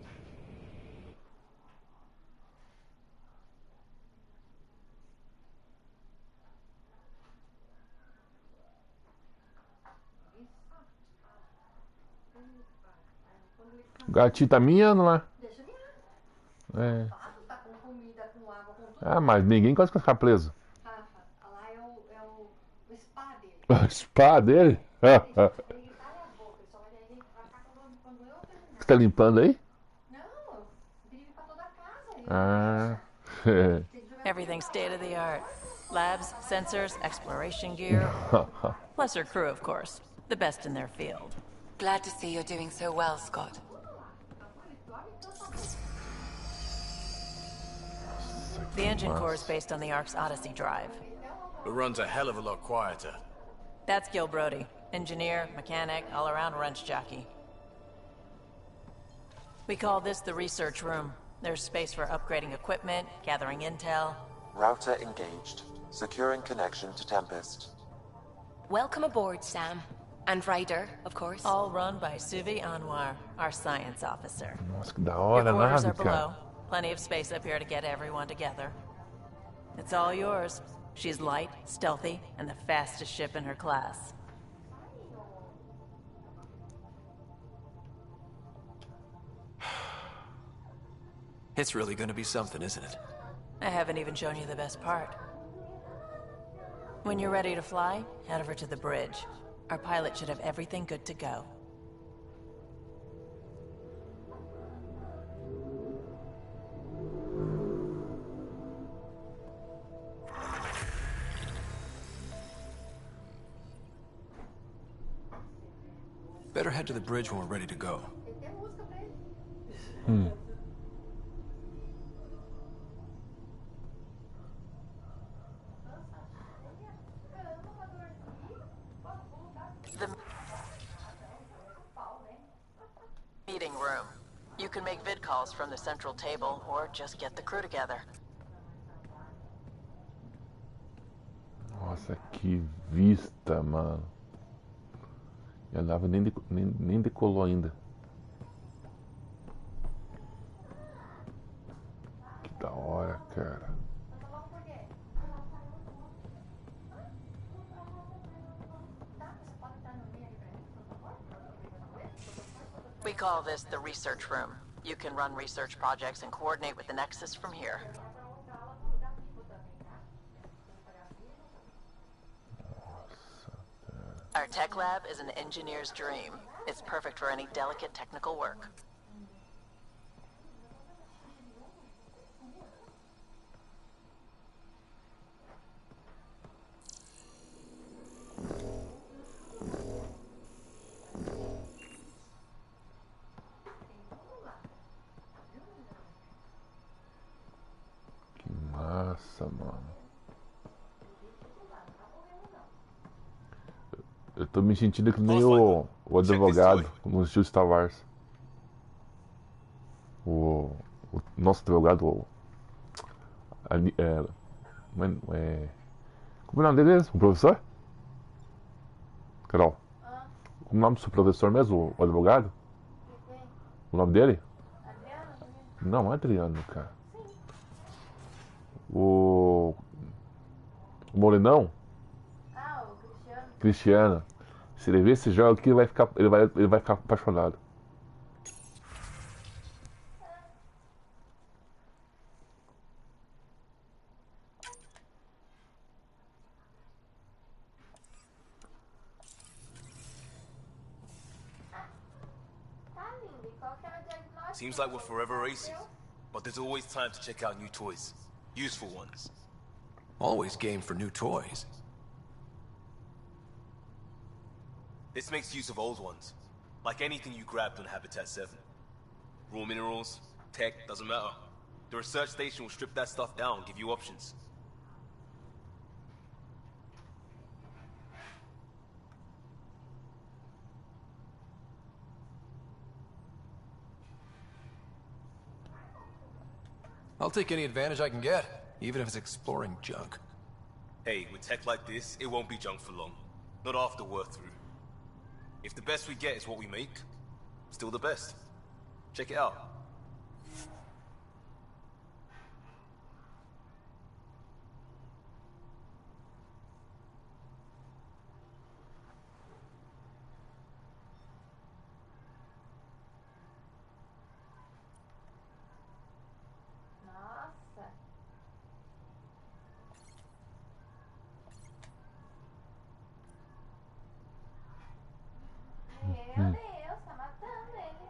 O gatinho tá miando lá. Deixa miar. É. Tá com comida, com água, com tudo. Ah, mas ninguém gosta de ficar preso. Rafa, lá é o spa dele. O spa dele? Você tá limpando aí? Não, ele limpa toda a casa. Ah. Everything's state of the art. Labs, sensors, exploration gear. Plus her crew, of course. The best in their field. Glad to see you're doing so well, Scott. The engine core is based on the Ark's Odyssey drive. It runs a hell of a lot quieter. That's Gil Brody. Engineer, mechanic, all-around wrench jockey. We call this the research room. There's space for upgrading equipment, gathering intel. Router engaged. Securing connection to Tempest. Welcome aboard, Sam. And Ryder, of course. All run by Suvi Anwar, our science officer. Nossa, que da hora, Your quarters are nave, below. cara. Plenty of space up here to get everyone together. It's all yours. She's light, stealthy, and the fastest ship in her class. It's really gonna be something, isn't it? I haven't even shown you the best part. When you're ready to fly, head over to the bridge. Our pilot should have everything good to go. Better head to the bridge when we're ready to go. The meeting room. You can make vid calls from the central table, or just get the crew together. Nossa, que vista, mano. E a nave nem decolou ainda. Que da hora, cara. We call this the research room. You can run research projects and coordinate with the Nexus from here. Our tech lab is an engineer's dream. It's perfect for any delicate technical work. Que massa, mano. Eu tô me sentindo que nem o advogado, no estilo Star Wars. O nosso advogado, como é o nome dele mesmo? O professor? Carol. Como é o nome do seu professor mesmo, o advogado? O nome dele? Não, Adriano, cara. O Morenão? Ah, o Cristiano. Cristiano. Se ele ver esse jogo aqui, ele vai ficar apaixonado. Seems like we're forever racing, but there's always time to check out new toys. Useful ones. Always game for new toys. This makes use of old ones. Like anything you grabbed on Habitat 7. Raw minerals, tech, doesn't matter. The research station will strip that stuff down and give you options. I'll take any advantage I can get, even if it's exploring junk. Hey, with tech like this, it won't be junk for long. Not after we're through. If the best we get is what we make, still the best. Check it out. Nossa. Meu Deus, tá matando ele.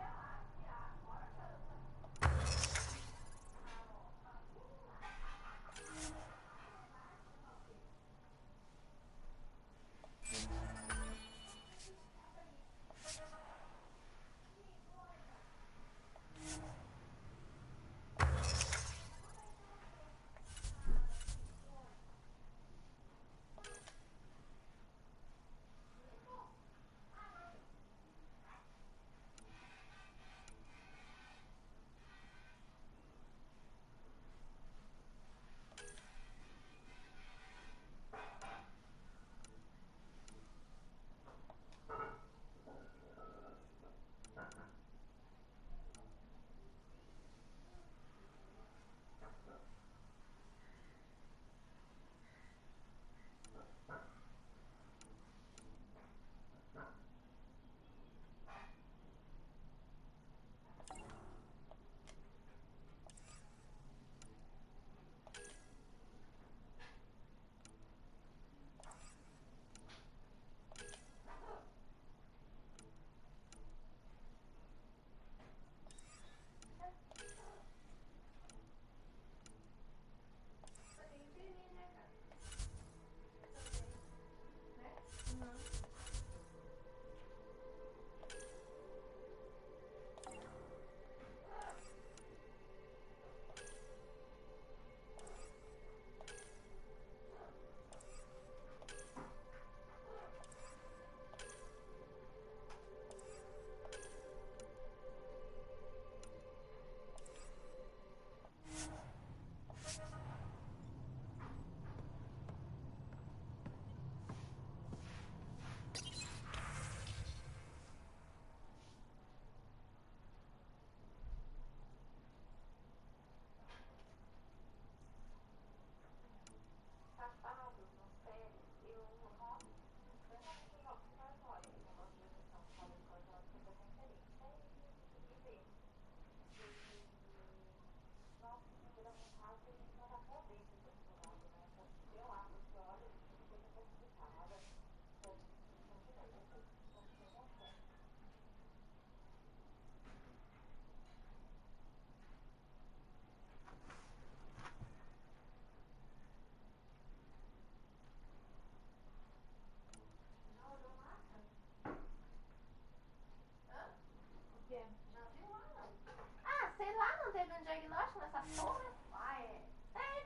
diagnóstico nessa porra? Ah, é.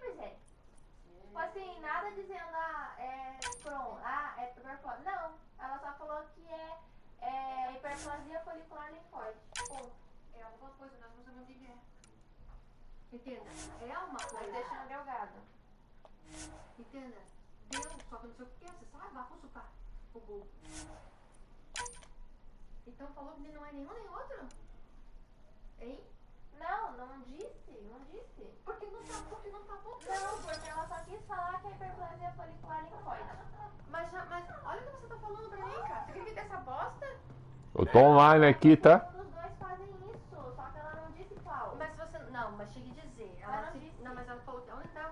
Pois é. Tipo assim, nada dizendo, é tuberculose. Não, ela só falou que é hiperplasia folicular linfóide. Ponto. É alguma coisa, nós não sabemos o que é. Entenda, é uma coisa. Intestino delgado. Entenda, deu, só que não sei o que é, você sabe, vá consultar o Google. Então falou que não é nenhum nem outro? Hein? Não disse. Porque não tá botando. Não, porque ela só quis falar que é hiperplasia folicular linfóide. Mas olha o que você tá falando pra mim, cara. Você acredita nessa bosta? Eu tô online aqui, tá? Os dois fazem isso, só que ela não disse qual. Mas você. Não, mas cheguei a dizer. Ela não disse. Não, mas ela falou. Onde tá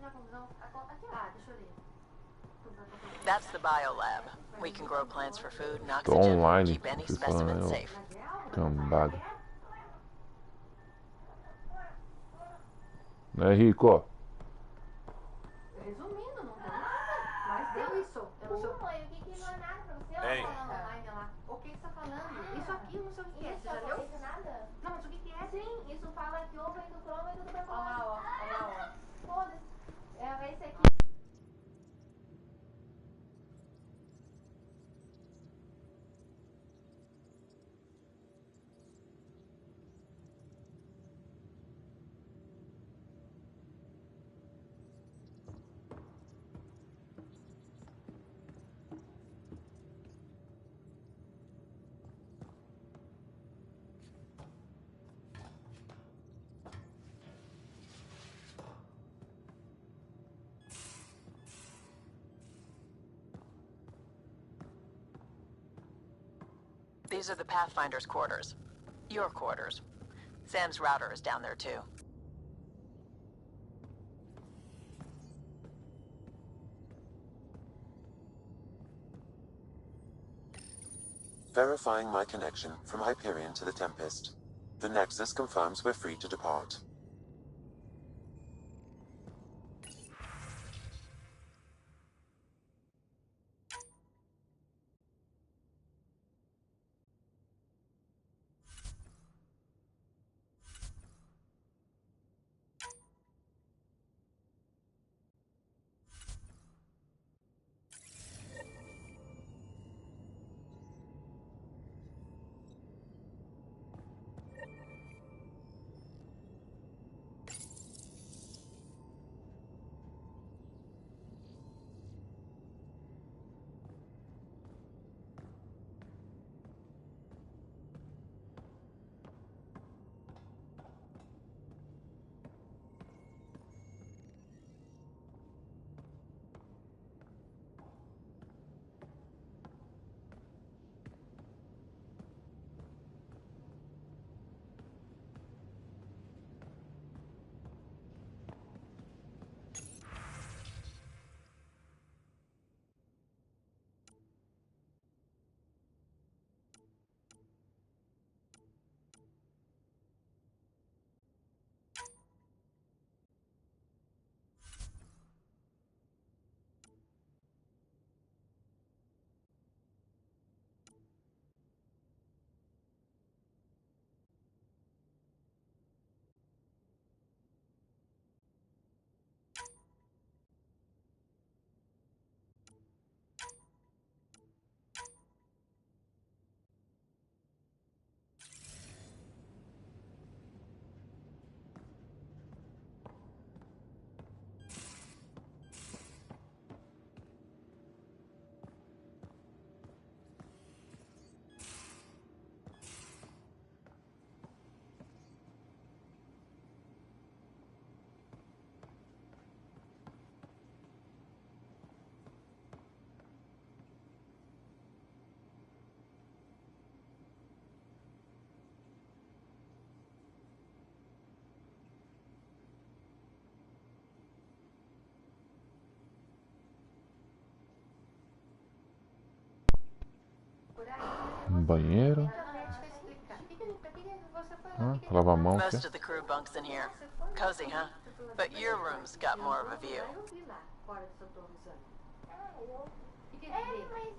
a confusão? Aqui, deixa eu ler. That's the biolab. We can grow plants for food and Tô oxygen and online. keep any specimen safe. Cambada. Né, Rico? Resumindo, não deu nada. Mas deu isso. Eu não sei. Mãe, o que não é nada pra você? Ei. Ela tá falando online lá. O que você tá falando? Isso aqui, eu não sei o que é. Você já Isso leu? não diz nada? Não, mas o que é? Sim, isso fala que ovo é do cromo e do tuberculose. Olha lá, ó. Foda-se. É esse aqui. These are the Pathfinder's quarters. Your quarters. Sam's router is down there too. Verifying my connection from Hyperion to the Tempest. The Nexus confirms we're free to depart. Banheiro. Lava a mão aqui. Most of the crew bunks in here. Cozy, huh? But your room's got more of a view. Mas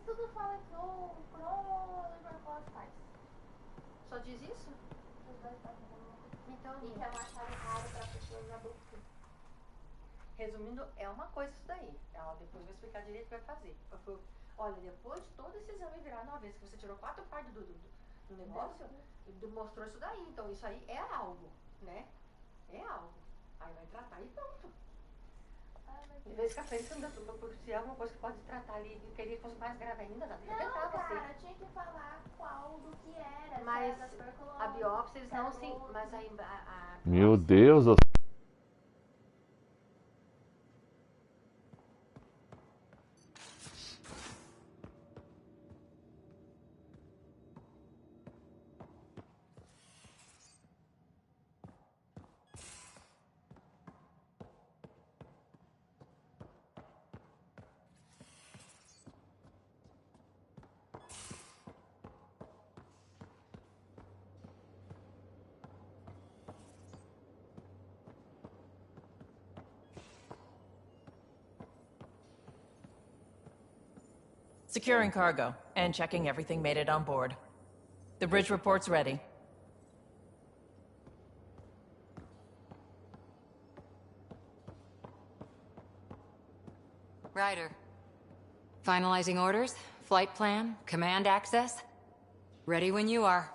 tudo fala que o cromo e o tuberculose faz. Só diz isso? Os dois fazem. Então, E que é um achado raro para pessoas adultas. resumindo, é uma coisa isso daí. Ela depois vai explicar direito o que vai fazer. Olha, depois de todo esse exame virar uma vez que você tirou 4 partes do negócio, mostrou isso daí. Então isso aí é algo, né? É algo. Aí vai tratar e pronto. Em vez de ficar pensando se é alguma coisa que pode tratar ali, eu queria que fosse mais grave ainda, não, Não, cara, tinha que falar qual do que era. Mas se era a biópsia eles não sim, mas aí Meu Deus, eu... Securing cargo and checking everything made it on board. The bridge report's ready. Ryder. Finalizing orders, flight plan, command access. Ready when you are.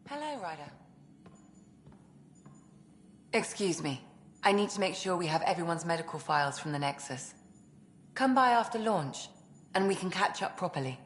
Hello, Ryder. Excuse me. I need to make sure we have everyone's medical files from the Nexus. Come by after launch, and we can catch up properly.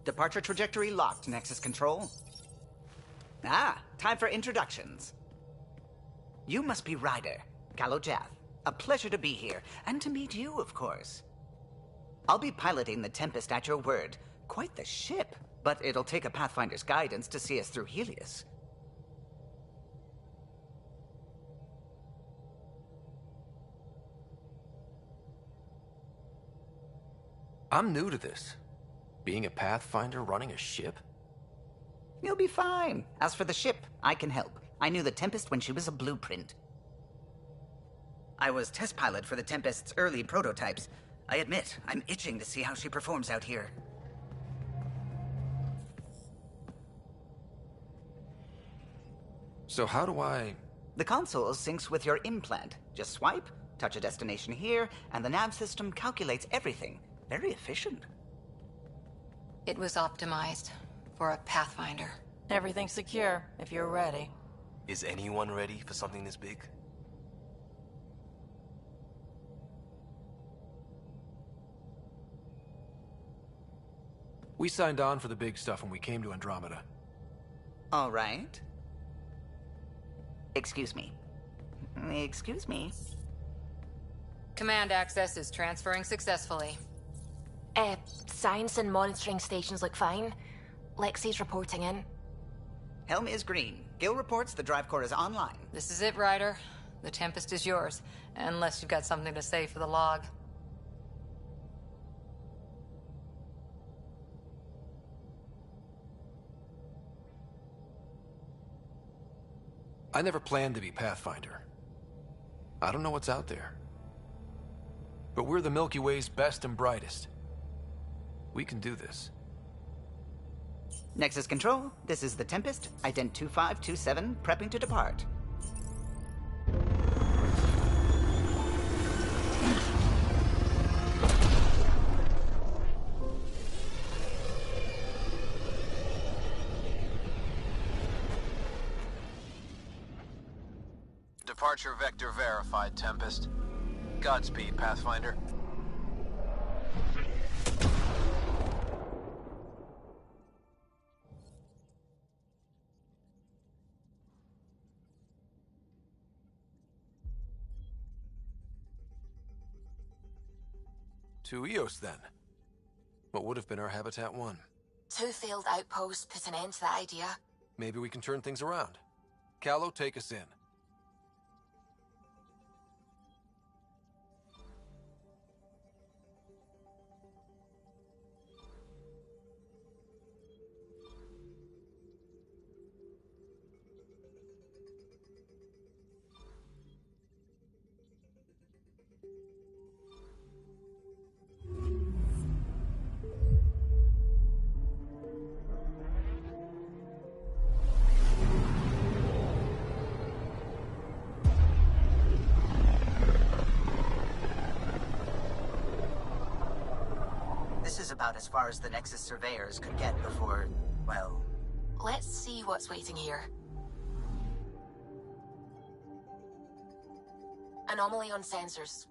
Departure trajectory locked, Nexus Control. Ah, time for introductions. You must be Ryder, Kalojath. A pleasure to be here, and to meet you, of course. I'll be piloting the Tempest at your word. Quite the ship, but it'll take a Pathfinder's guidance to see us through Helios. I'm new to this. Being a Pathfinder running a ship? You'll be fine. As for the ship, I can help. I knew the Tempest when she was a blueprint. I was test pilot for the Tempest's early prototypes. I admit, I'm itching to see how she performs out here. So how do I... The console syncs with your implant. Just swipe, touch a destination here, and the nav system calculates everything. Very efficient. It was optimized for a Pathfinder. Everything's secure, if you're ready. Is anyone ready for something this big? We signed on for the big stuff when we came to Andromeda. All right. Excuse me. Excuse me. Command access is transferring successfully. Science and monitoring stations look fine. Lexi's reporting in. Helm is green. Gil reports the drive core is online. This is it, Ryder. The Tempest is yours. Unless you've got something to say for the log. I never planned to be Pathfinder. I don't know what's out there. But we're the Milky Way's best and brightest. We can do this. Nexus Control, this is the Tempest, ident 2527, prepping to depart. Departure vector verified, Tempest. Godspeed, Pathfinder. To Eos, then. What would have been our Habitat 1? 2 failed outposts put an end to that idea. Maybe we can turn things around. Callow, take us in. About as far as the Nexus surveyors could get before, well... Let's see what's waiting here. Anomaly on sensors.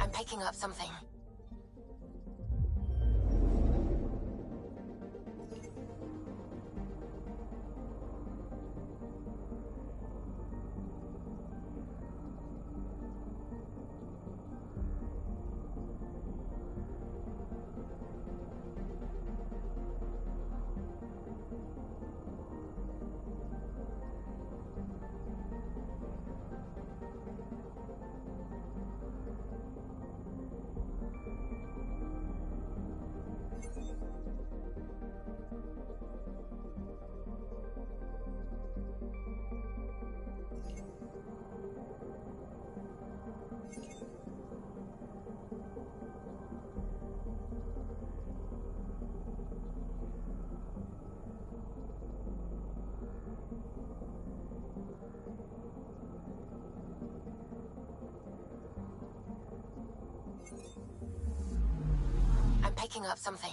I'm picking up something. I'm picking up something.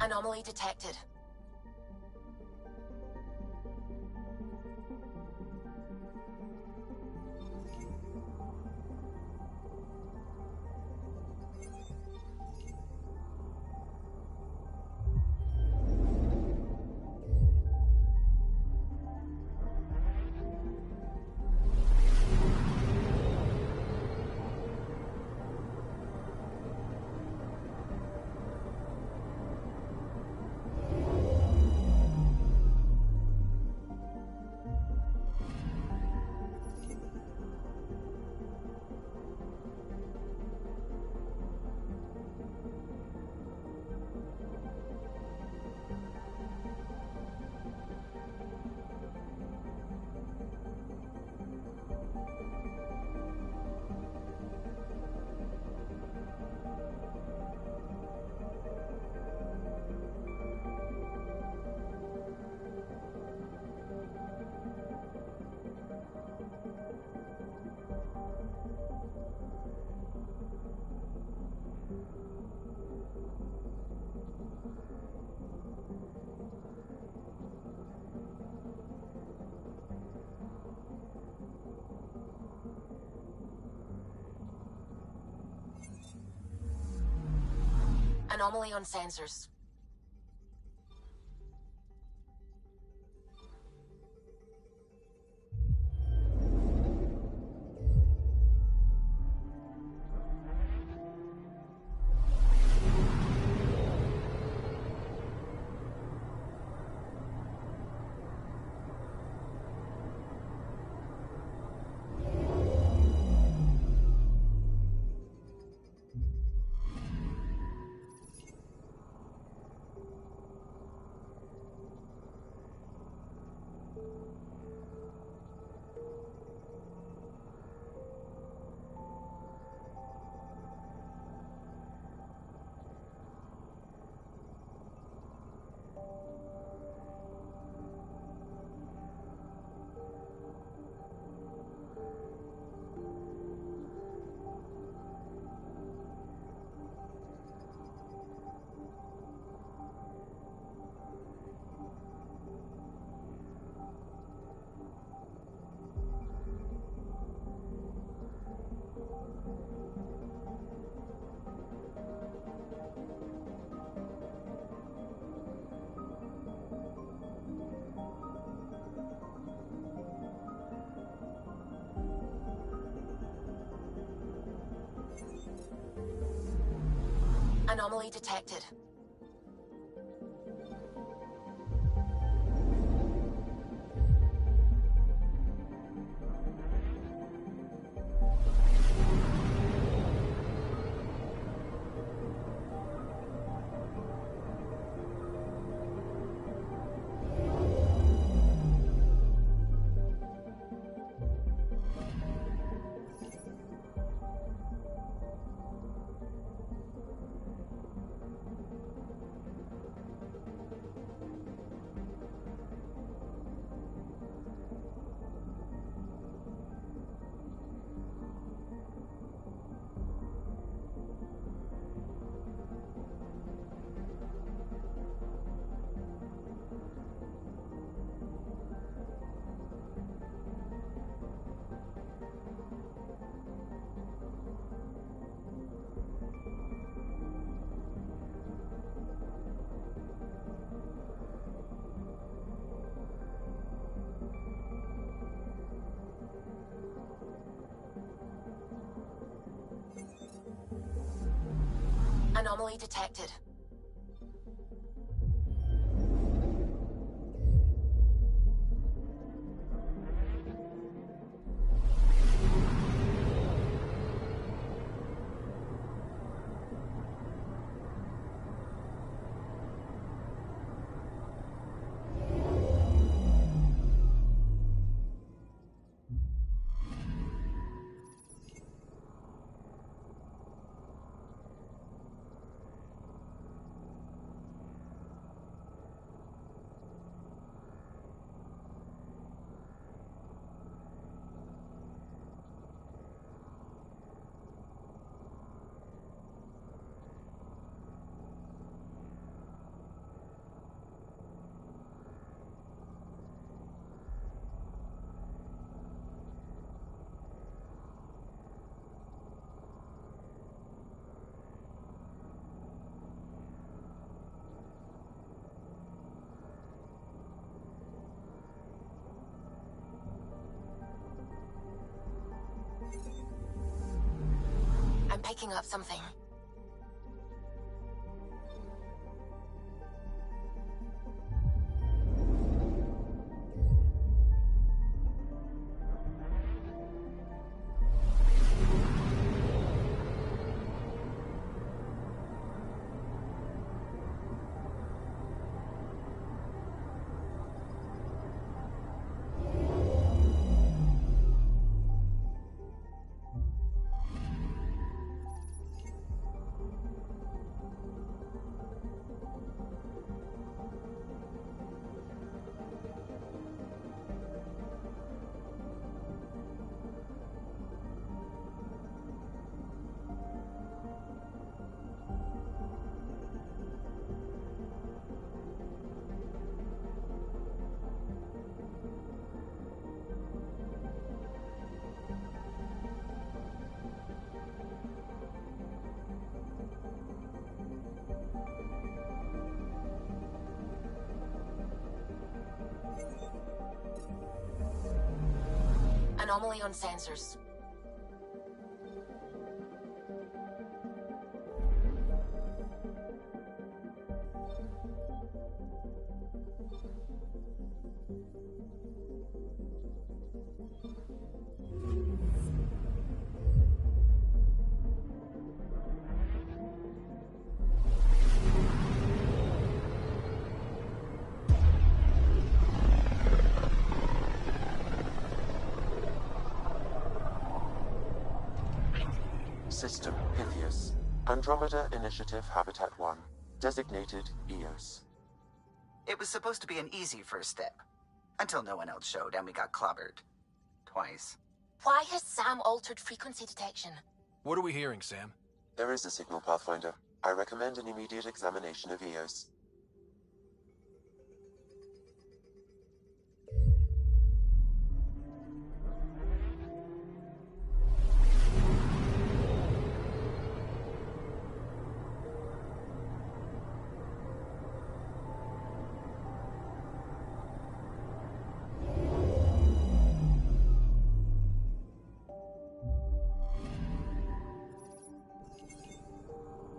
Anomaly detected. Anomaly on sensors. Anomaly detected. Anomaly detected. picking up something. Anomaly on sensors. System Pythias. Andromeda Initiative Habitat 1. Designated EOS. It was supposed to be an easy first step. Until no one else showed and we got clobbered. Twice. Why has Sam altered frequency detection? What are we hearing, Sam? There is a signal, Pathfinder. I recommend an immediate examination of EOS.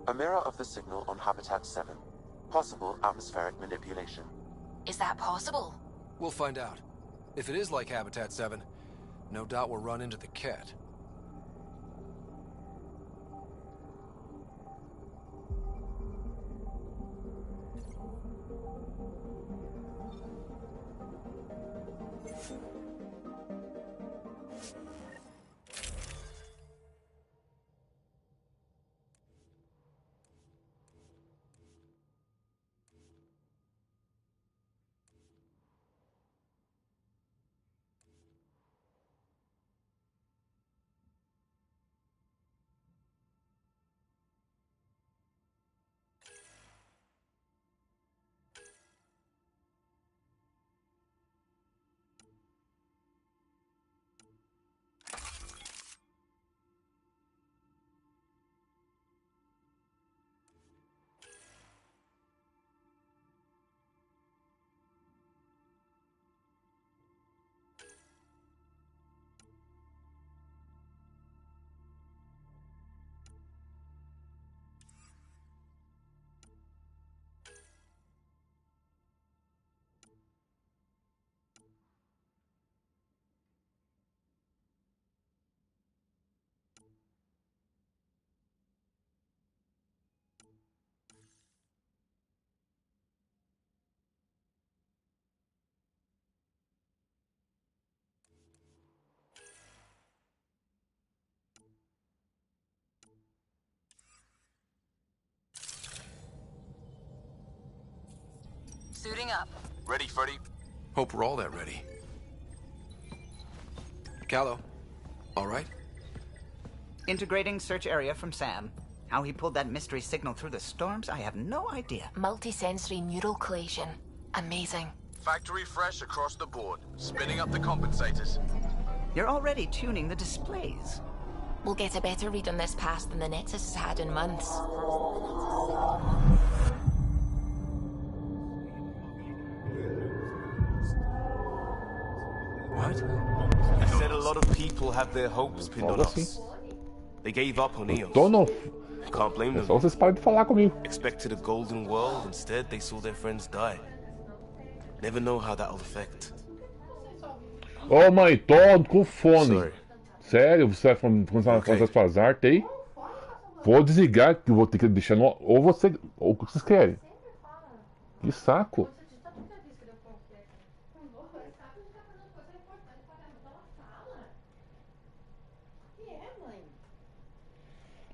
A mirror of the signal on Habitat 7. Possible atmospheric manipulation. Is that possible? We'll find out. If it is like Habitat 7, no doubt we'll run into the cat. Suiting up. Ready, Freddy? Hope we're all that ready. Callow, all right? Integrating search area from Sam. How he pulled that mystery signal through the storms, I have no idea. Multisensory neural collation. Amazing. Factory fresh across the board. Spinning up the compensators. You're already tuning the displays. We'll get a better read on this pass than the Nexus has had in months. What? He said a lot of people have their hopes pinned on us. They gave up on Eos. Tô no... Can't blame É them. só vocês parem de falar comigo. Expected a golden world, instead they saw their friends die. Never know how that'll affect. Ô mãe, tô com fone. Sério, você vai começar a fazer as suas artes aí? Vou desligar, que eu vou ter que deixar no... Ou você... Ou o que vocês querem? Que saco.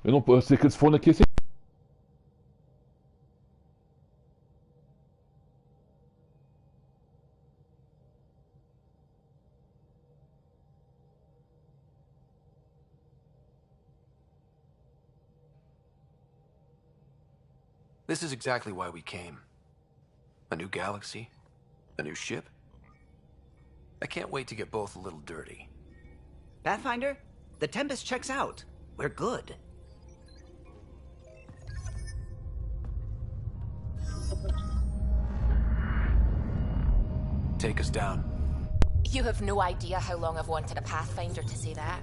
Eu não... Eu sei que esse fone aqui... This is exactly why we came. A new galaxy, a new ship. I can't wait to get both a little dirty. Pathfinder, the Tempest checks out. We're good. Take us down. You have no idea how long I've wanted a Pathfinder to say that.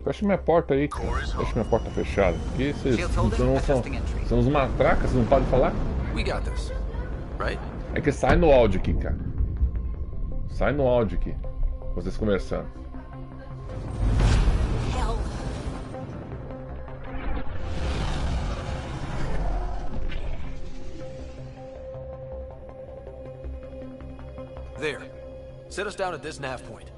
Fecha minha porta aí, cara. Fecha minha porta fechada. Porque vocês são uns matracas, vocês não podem falar? We got this, right? É que sai no áudio aqui, cara. Sai no áudio aqui. Vocês conversando. There. Set us down at this nav point.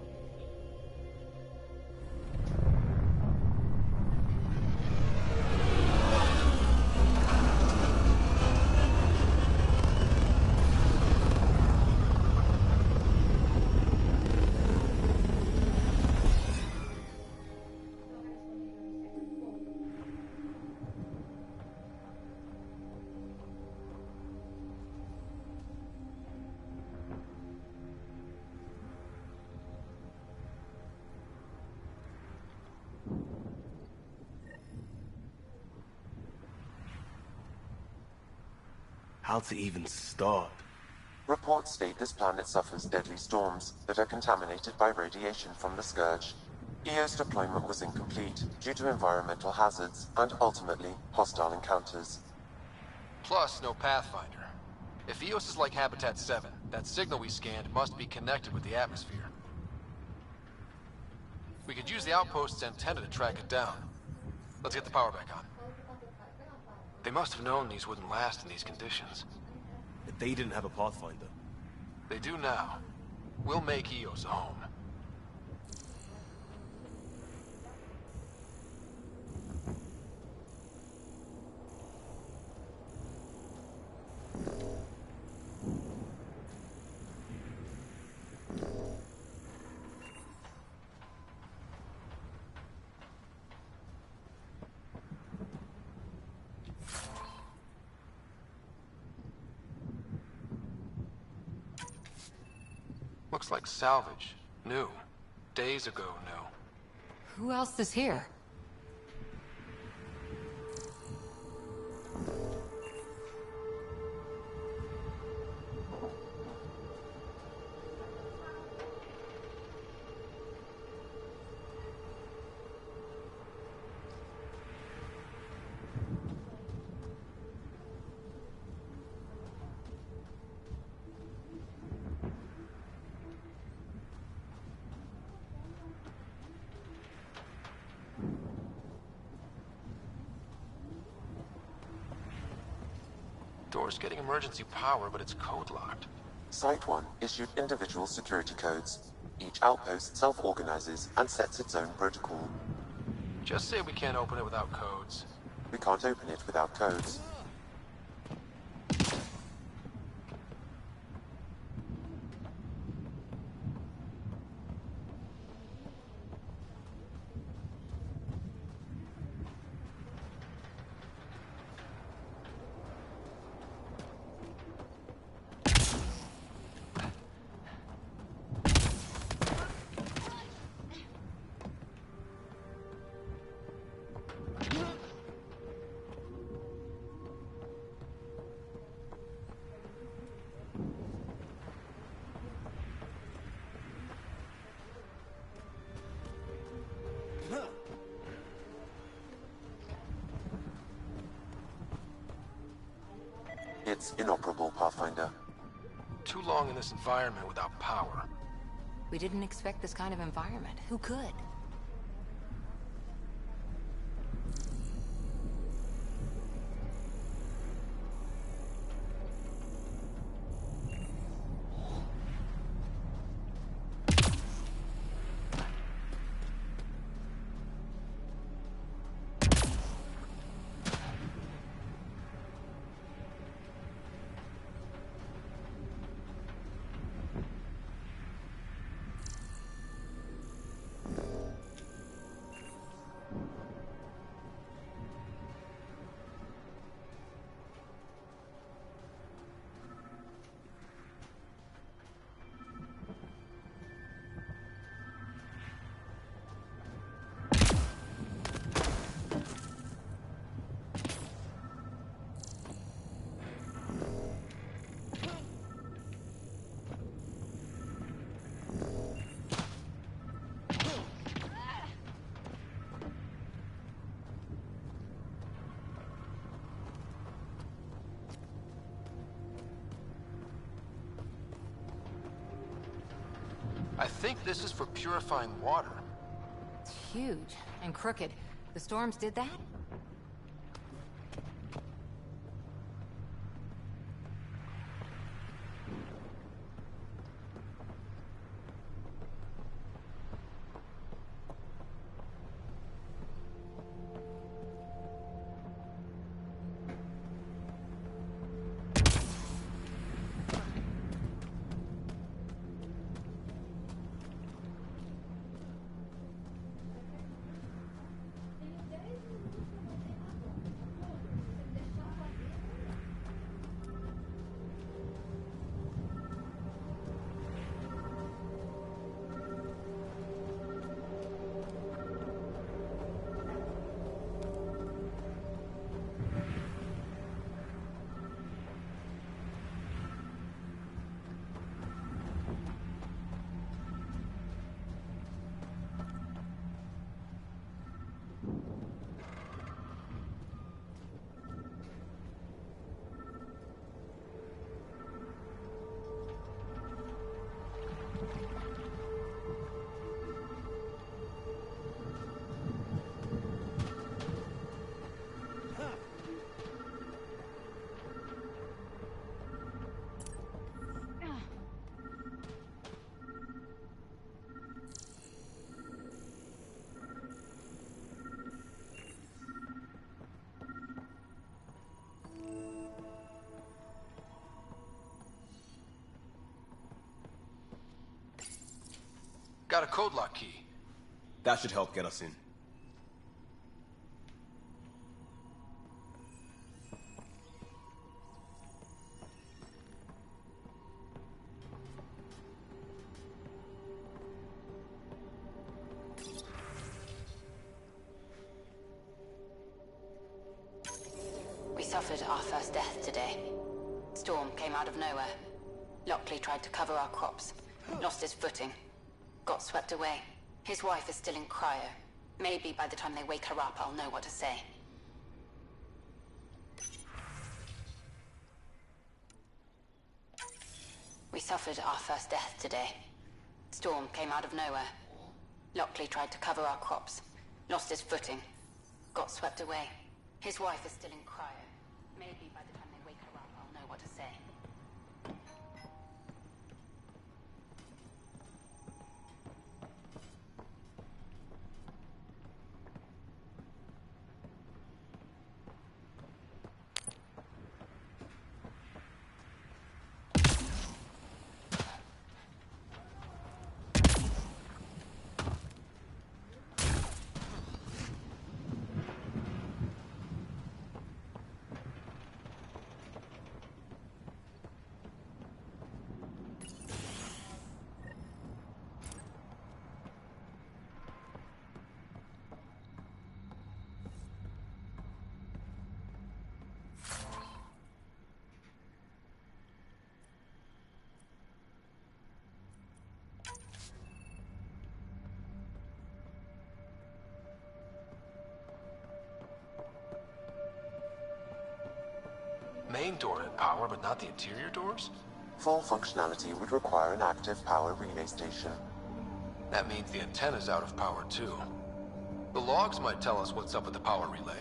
How to even start? Reports state this planet suffers deadly storms that are contaminated by radiation from the Scourge. EO's deployment was incomplete due to environmental hazards and ultimately hostile encounters. Plus, no Pathfinder. If Eos is like Habitat 7, that signal we scanned must be connected with the atmosphere. We could use the outpost's antenna to track it down. Let's get the power back on. They must have known these wouldn't last in these conditions. But they didn't have a Pathfinder. They do now. We'll make Eos a home. Looks like salvage. New. Days ago, new. Who else is here? Door's getting emergency power, but it's code-locked. Site 1 issued individual security codes. Each outpost self-organizes and sets its own protocol. Just say we can't open it without codes. We can't open it without codes. It's inoperable, Pathfinder. Too long in this environment without power. We didn't expect this kind of environment. Who could? I think this is for purifying water. It's huge and crooked. The storms did that? Got a code lock key. That should help get us in. We suffered our first death today. Storm came out of nowhere. Lockley tried to cover our crops. Lost his footing. Got swept away. His wife is still in cryo. Maybe by the time they wake her up, I'll know what to say. We suffered our first death today. Storm came out of nowhere. Lockley tried to cover our crops. Lost his footing. Got swept away. His wife is still in cryo. Maybe by the time they wake her up, I'll know what to say. main door had power, but not the interior doors? Full functionality would require an active power relay station. That means the antenna's out of power too. The logs might tell us what's up with the power relay.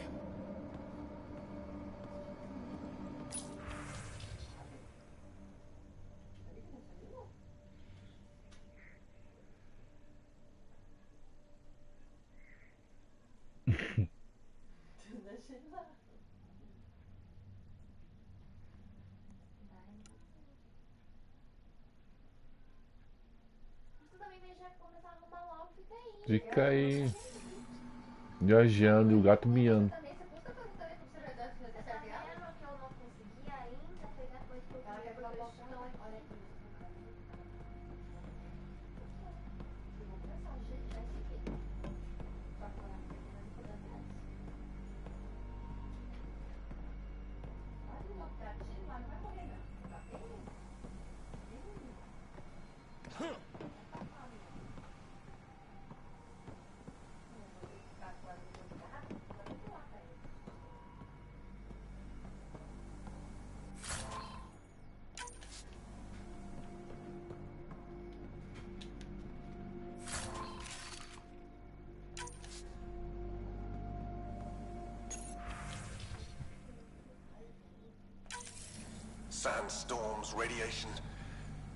Fica aí viajando e o gato miando. Sandstorms, radiation.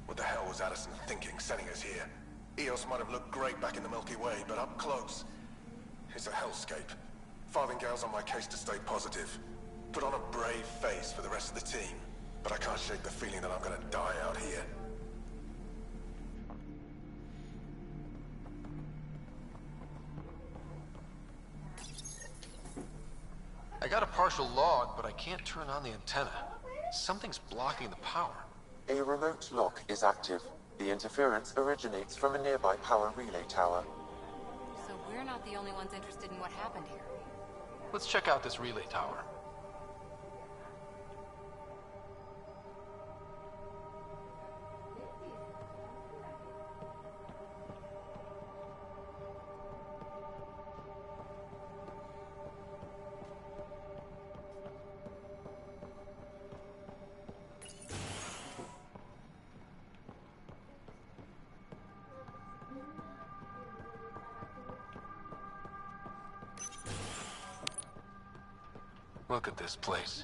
What the hell was Addison thinking sending us here? Eos might have looked great back in the Milky Way, but up close, it's a hellscape. Farthingale's on my case to stay positive. Put on a brave face for the rest of the team, but I can't shake the feeling that I'm gonna die out here. I got a partial log, but I can't turn on the antenna. Something's blocking the power. A remote lock is active. The interference originates from a nearby power relay tower. So we're not the only ones interested in what happened here. Let's check out this relay tower. Look at this place.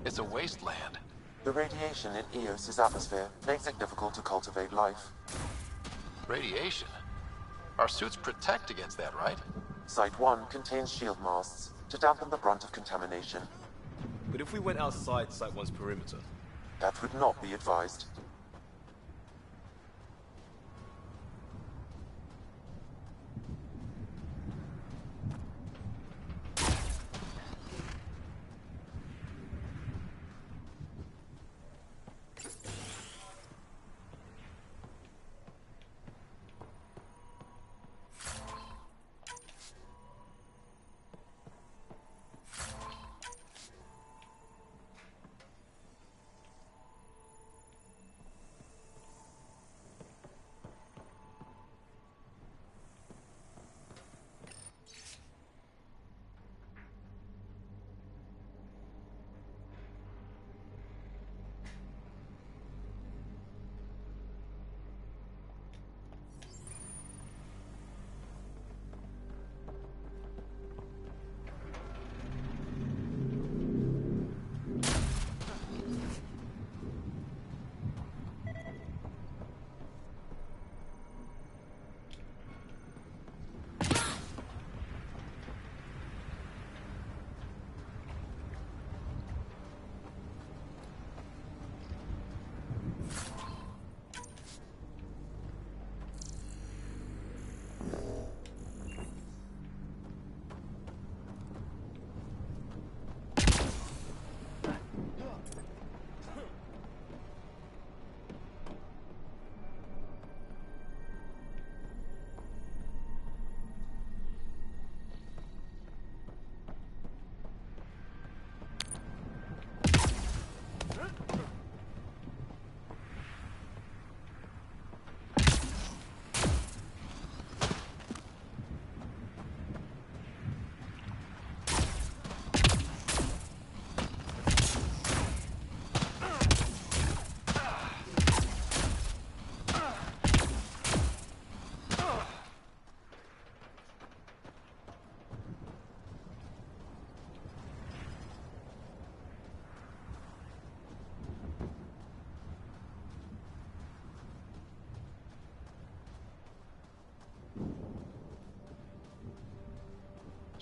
It's a wasteland. The radiation in Eos's atmosphere makes it difficult to cultivate life. Radiation? Our suits protect against that, right? Site 1 contains shield masts to dampen the brunt of contamination. But if we went outside Site 1's perimeter? That would not be advised.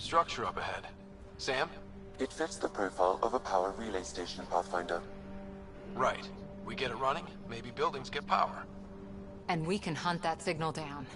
structure up ahead. Sam? It fits the profile of a power relay station, Pathfinder. Right. We get it running, maybe buildings get power. And we can hunt that signal down.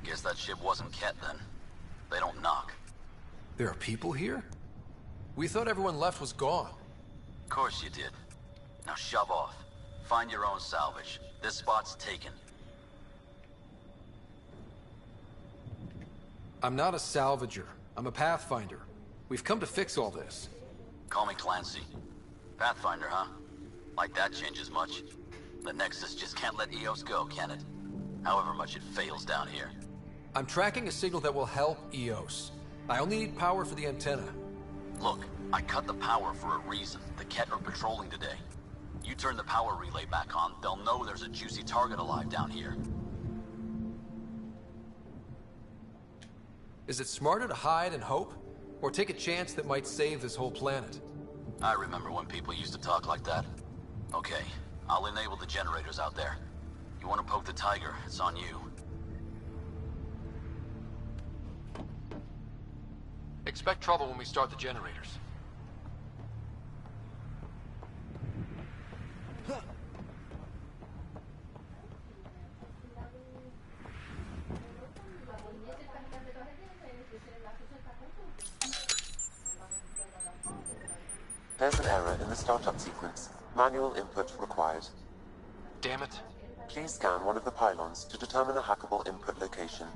Guess that ship wasn't Ket then. They don't knock. There are people here? We thought everyone left was gone. Of course you did. Now shove off. Find your own salvage. This spot's taken. I'm not a salvager. I'm a Pathfinder. We've come to fix all this. Call me Clancy. Pathfinder, huh? Like that changes much. The Nexus just can't let EOS go, can it? However much it fails down here. I'm tracking a signal that will help EOS. I only need power for the antenna. Look, I cut the power for a reason. The Ket are patrolling today. You turn the power relay back on, they'll know there's a juicy target alive down here. Is it smarter to hide and hope? Or take a chance that might save this whole planet? I remember when people used to talk like that. Okay, I'll enable the generators out there. You want to poke the tiger, it's on you. Expect trouble when we start the generators. There's an error in the startup sequence. Manual input required. Damn it. Please scan one of the pylons to determine a hackable input location.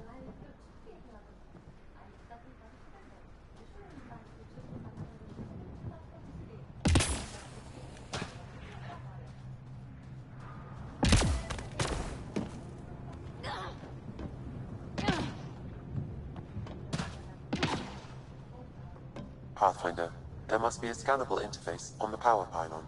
Pathfinder, there must be a scannable interface on the power pylon.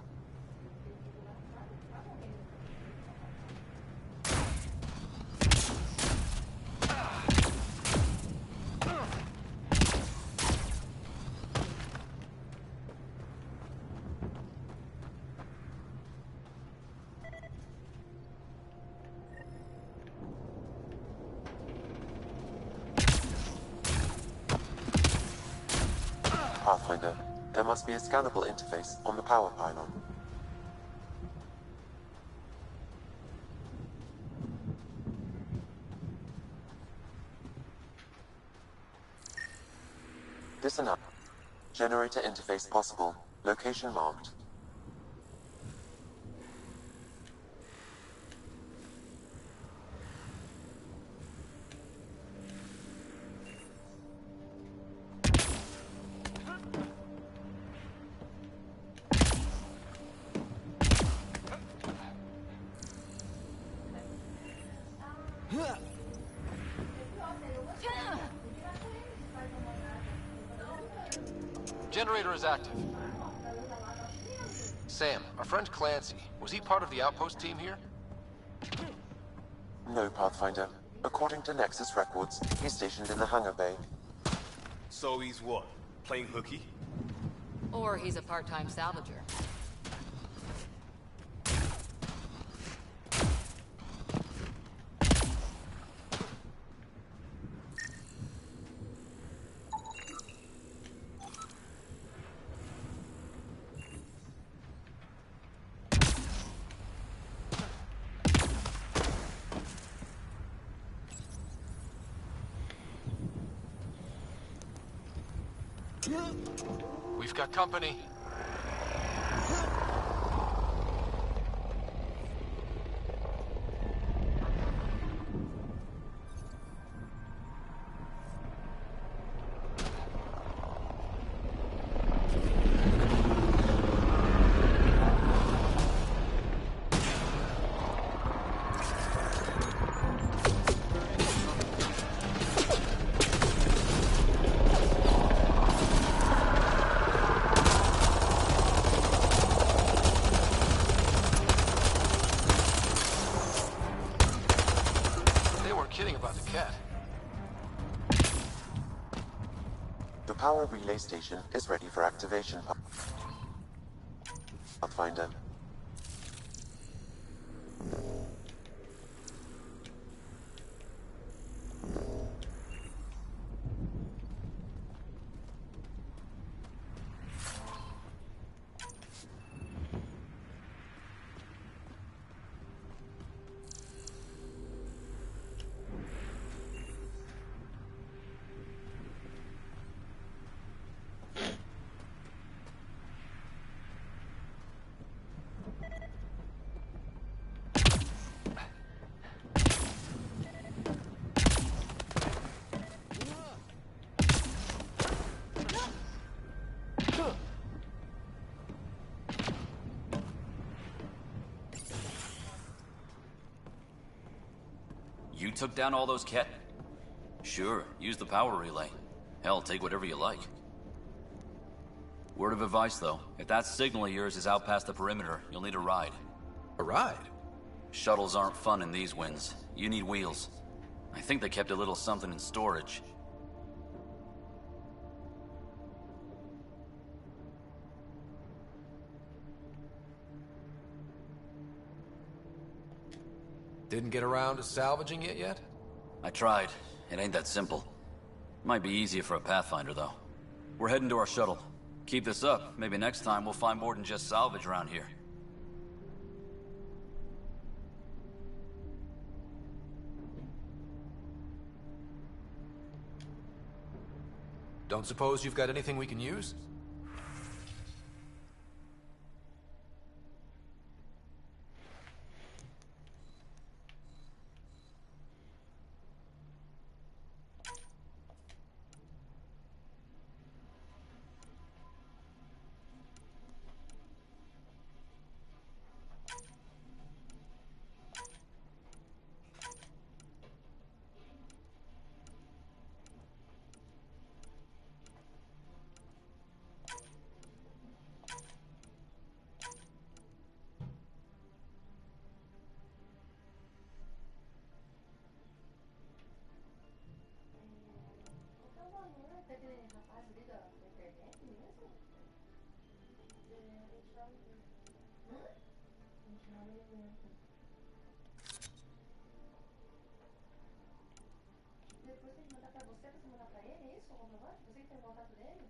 Pathfinder, there must be a scannable interface on the power pylon. Disannounced. Generator interface possible. Location marked. Generator is active. Sam, our friend Clancy, was he part of the outpost team here? No, Pathfinder. According to Nexus records, he's stationed in the hangar bay. So he's what? Playing hooky? Or he's a part-time salvager. We've got company. The power relay station is ready for activation. Pathfinder. You took down all those Ket? Sure, use the power relay. Hell, take whatever you like. Word of advice, though. If that signal of yours is out past the perimeter, you'll need a ride. A ride? Shuttles aren't fun in these winds. You need wheels. I think they kept a little something in storage. Didn't get around to salvaging it yet? I tried. It ain't that simple. Might be easier for a Pathfinder, though. We're heading to our shuttle. Keep this up. Maybe next time we'll find more than just salvage around here. Don't suppose you've got anything we can use? Depois tem que mandar pra você mandar pra ele, é isso? O comprovante? Você que tem o contato dele?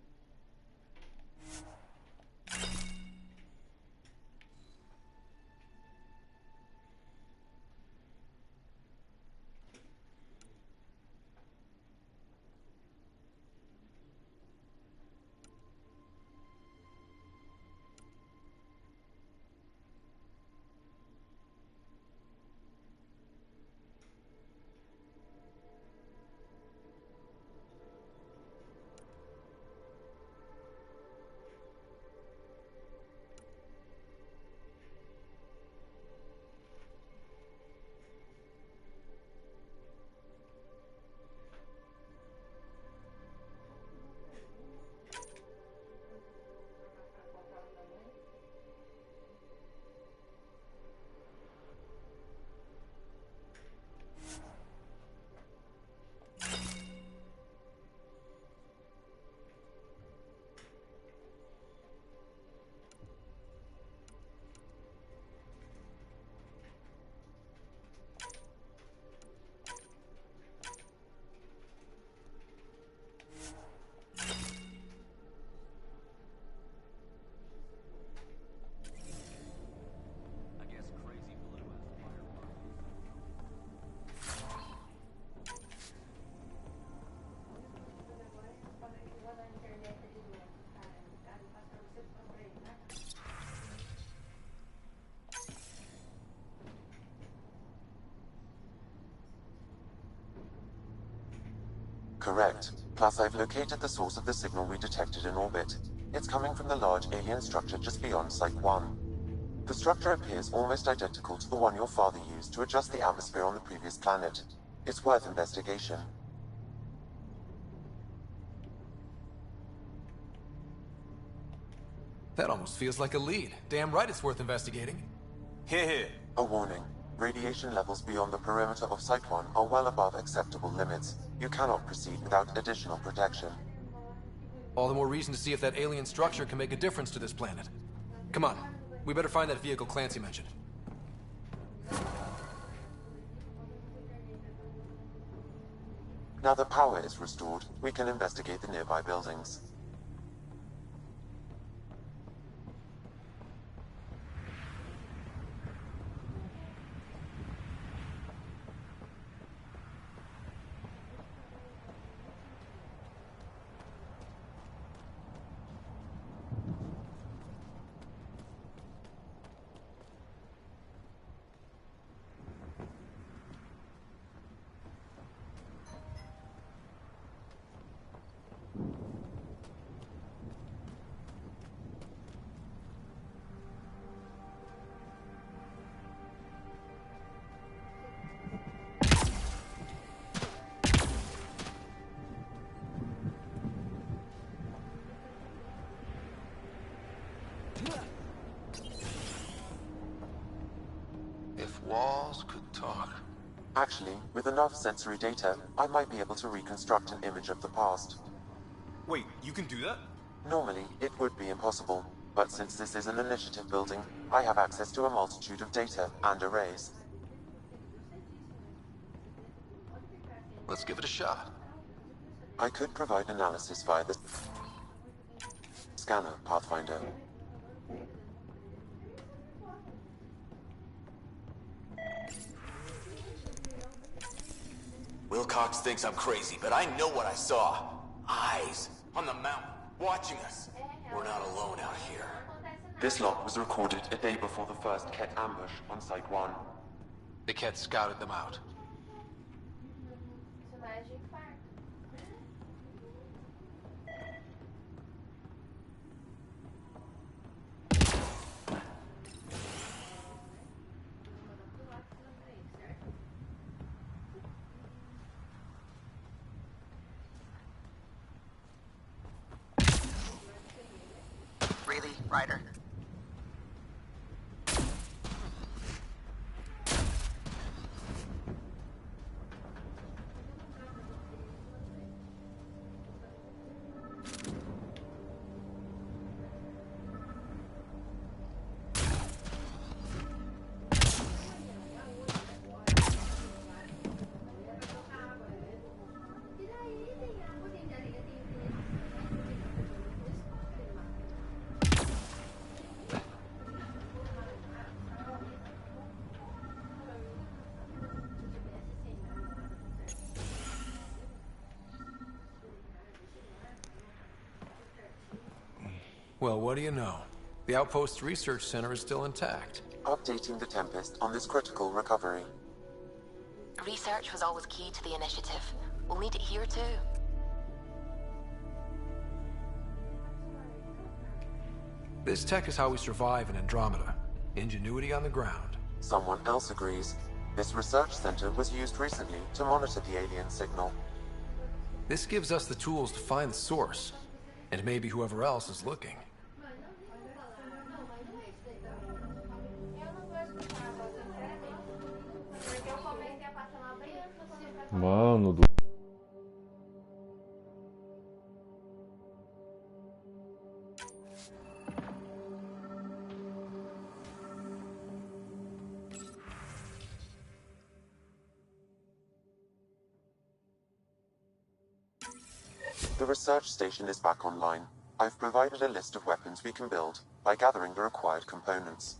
Correct. Plus, I've located the source of the signal we detected in orbit. It's coming from the large alien structure just beyond Site 1. The structure appears almost identical to the one your father used to adjust the atmosphere on the previous planet. It's worth investigation. That almost feels like a lead. Damn right it's worth investigating. Here. A warning. Radiation levels beyond the perimeter of Site 1 are well above acceptable limits. You cannot proceed without additional protection. All the more reason to see if that alien structure can make a difference to this planet. Come on, we better find that vehicle Clancy mentioned. Now the power is restored, we can investigate the nearby buildings. If walls could talk. Actually, with enough sensory data, I might be able to reconstruct an image of the past. Wait, you can do that? Normally, it would be impossible, but since this is an initiative building, I have access to a multitude of data and arrays. Let's give it a shot. I could provide analysis via the scanner, Pathfinder. Wilcox thinks I'm crazy, but I know what I saw. Eyes on the mountain, watching us. We're not alone out here. This log was recorded a day before the first Ket ambush on Site 1. The Ket scouted them out. Really, Ryder? Well, what do you know? The Outpost Research Center is still intact. Updating the Tempest on this critical recovery. Research was always key to the initiative. We'll need it here too. This tech is how we survive in Andromeda. Ingenuity on the ground. Someone else agrees. This research center was used recently to monitor the alien signal. This gives us the tools to find the source, and maybe whoever else is looking. Mano do... The research station is back online. I've provided a list of weapons we can build by gathering the required components.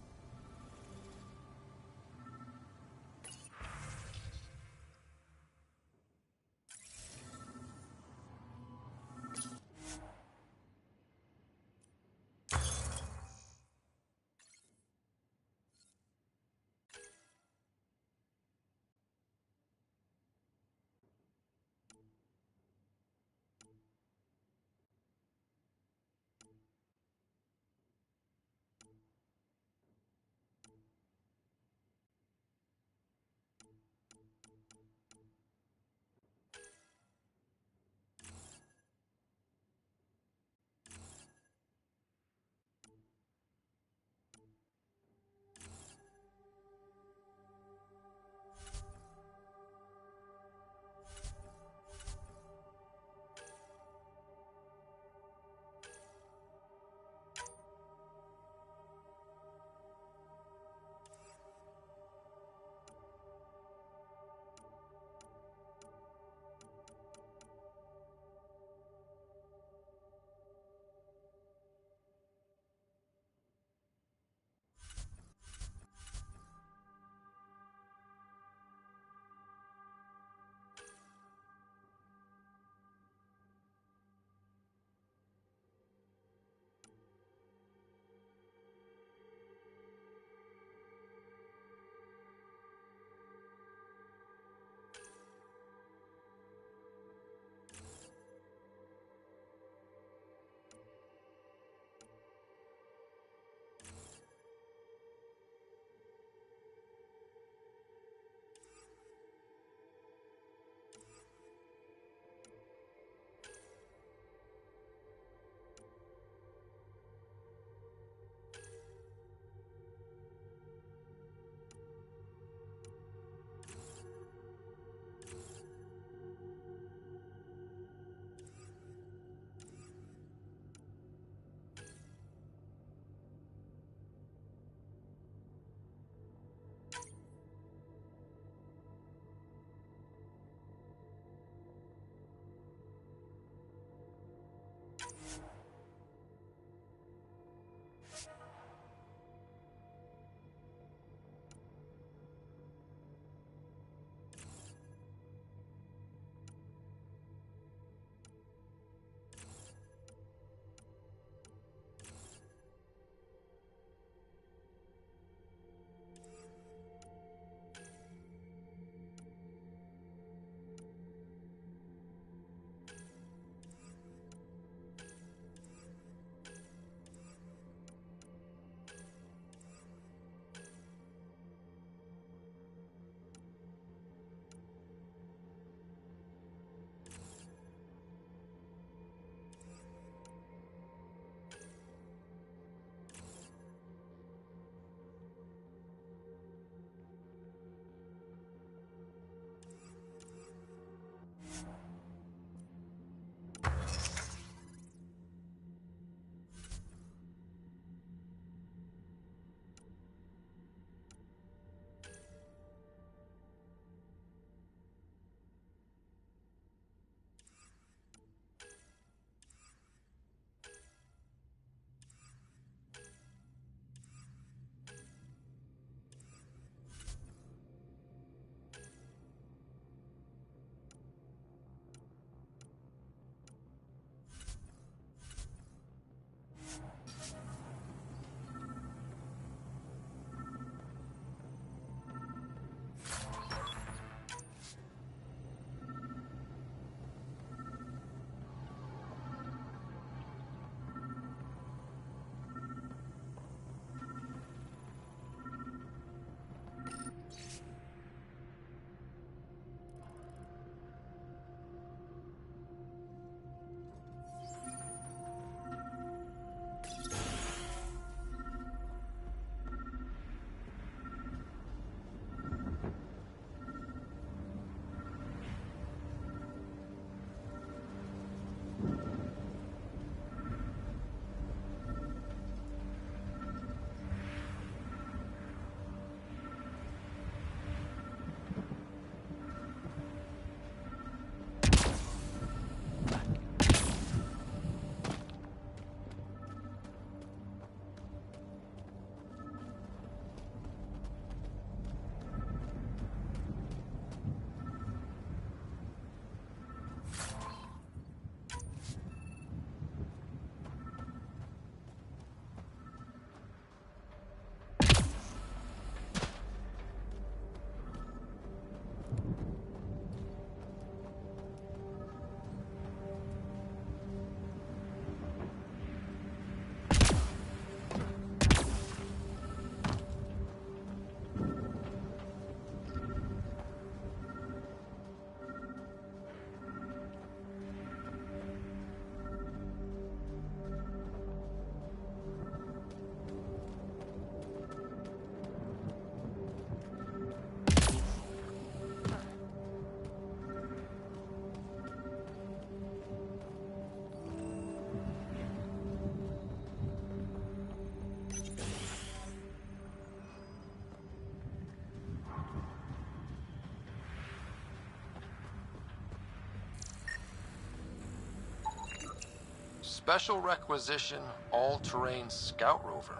Special requisition, all-terrain scout rover.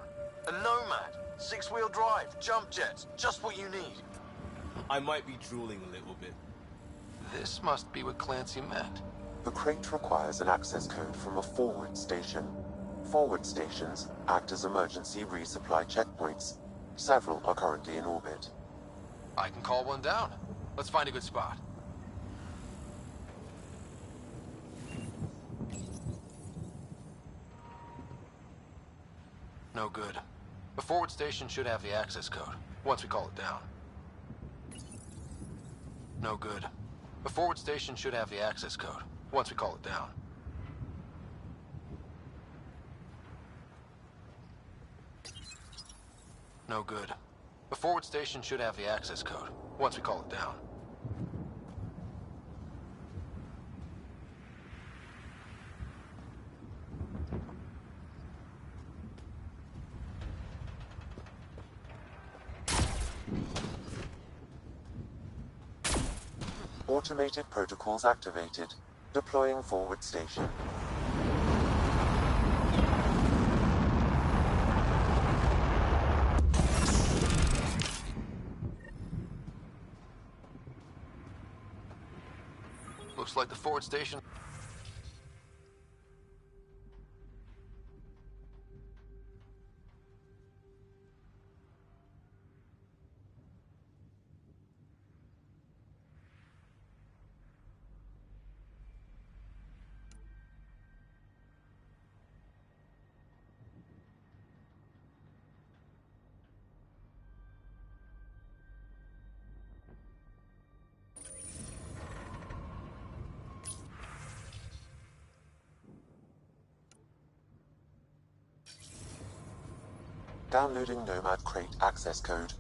A Nomad. 6-wheel drive, jump jets, just what you need. I might be drooling a little bit. This must be what Clancy meant. The crate requires an access code from a forward station. Forward stations act as emergency resupply checkpoints. Several are currently in orbit. I can call one down. Let's find a good spot. No good. The forward station should have the access code, once we call it down. No good. The forward station should have the access code, once we call it down. No good. The forward station should have the access code, once we call it down. Automated protocols activated. Deploying forward station. Looks like the forward station... Downloading Nomad crate access code.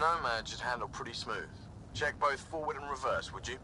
Nomad should handle pretty smooth. Check both forward and reverse, would you?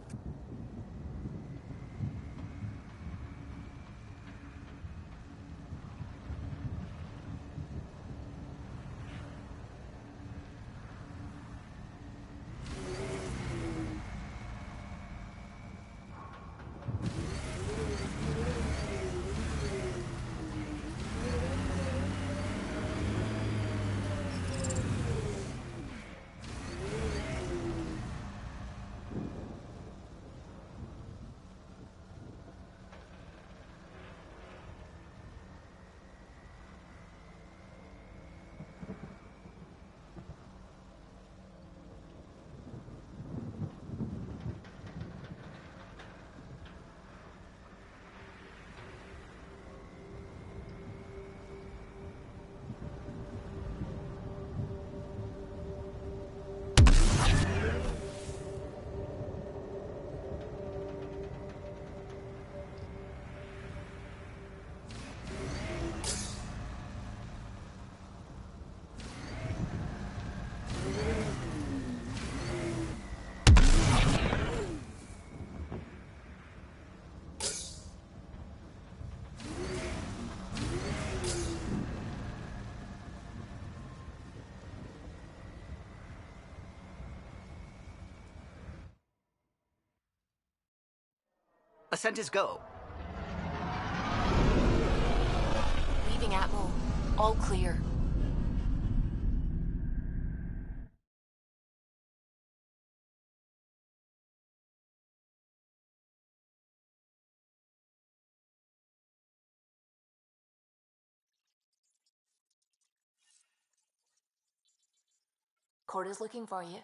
Ascent is go. Checking Atmo. All clear. Corda's looking for you.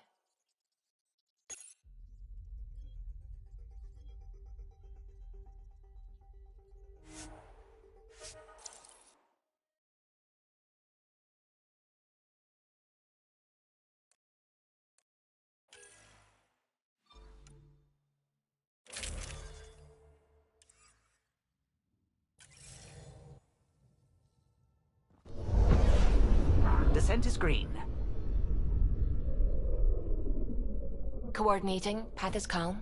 Descent is green. Coordinating. Path is calm.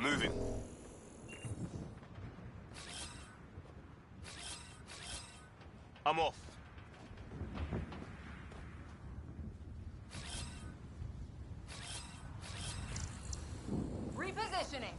Moving. I'm off. Repositioning.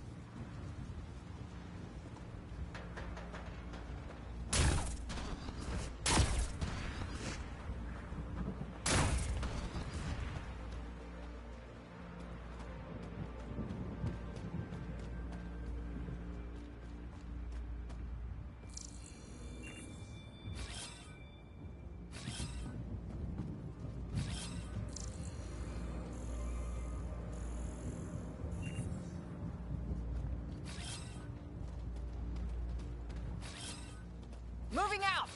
Moving out!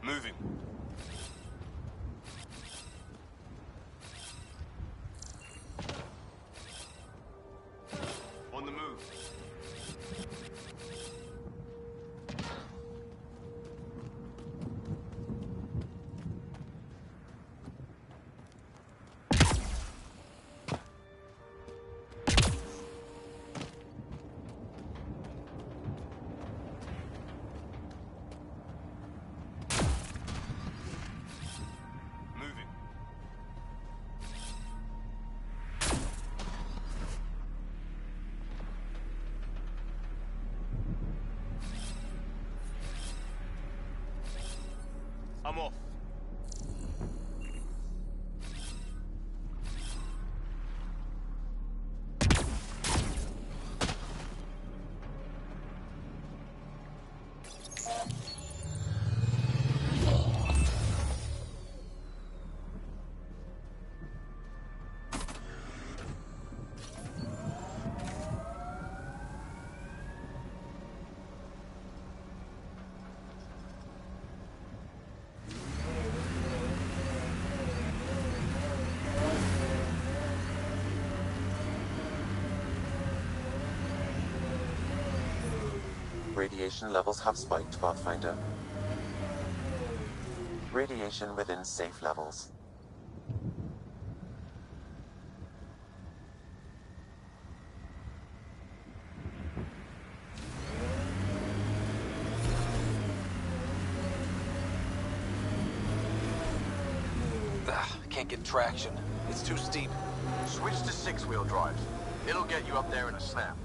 Moving. On the move. I'm off. Radiation levels have spiked, Pathfinder. Radiation within safe levels. Can't get traction. It's too steep. Switch to six-wheel drive. It'll get you up there in a snap.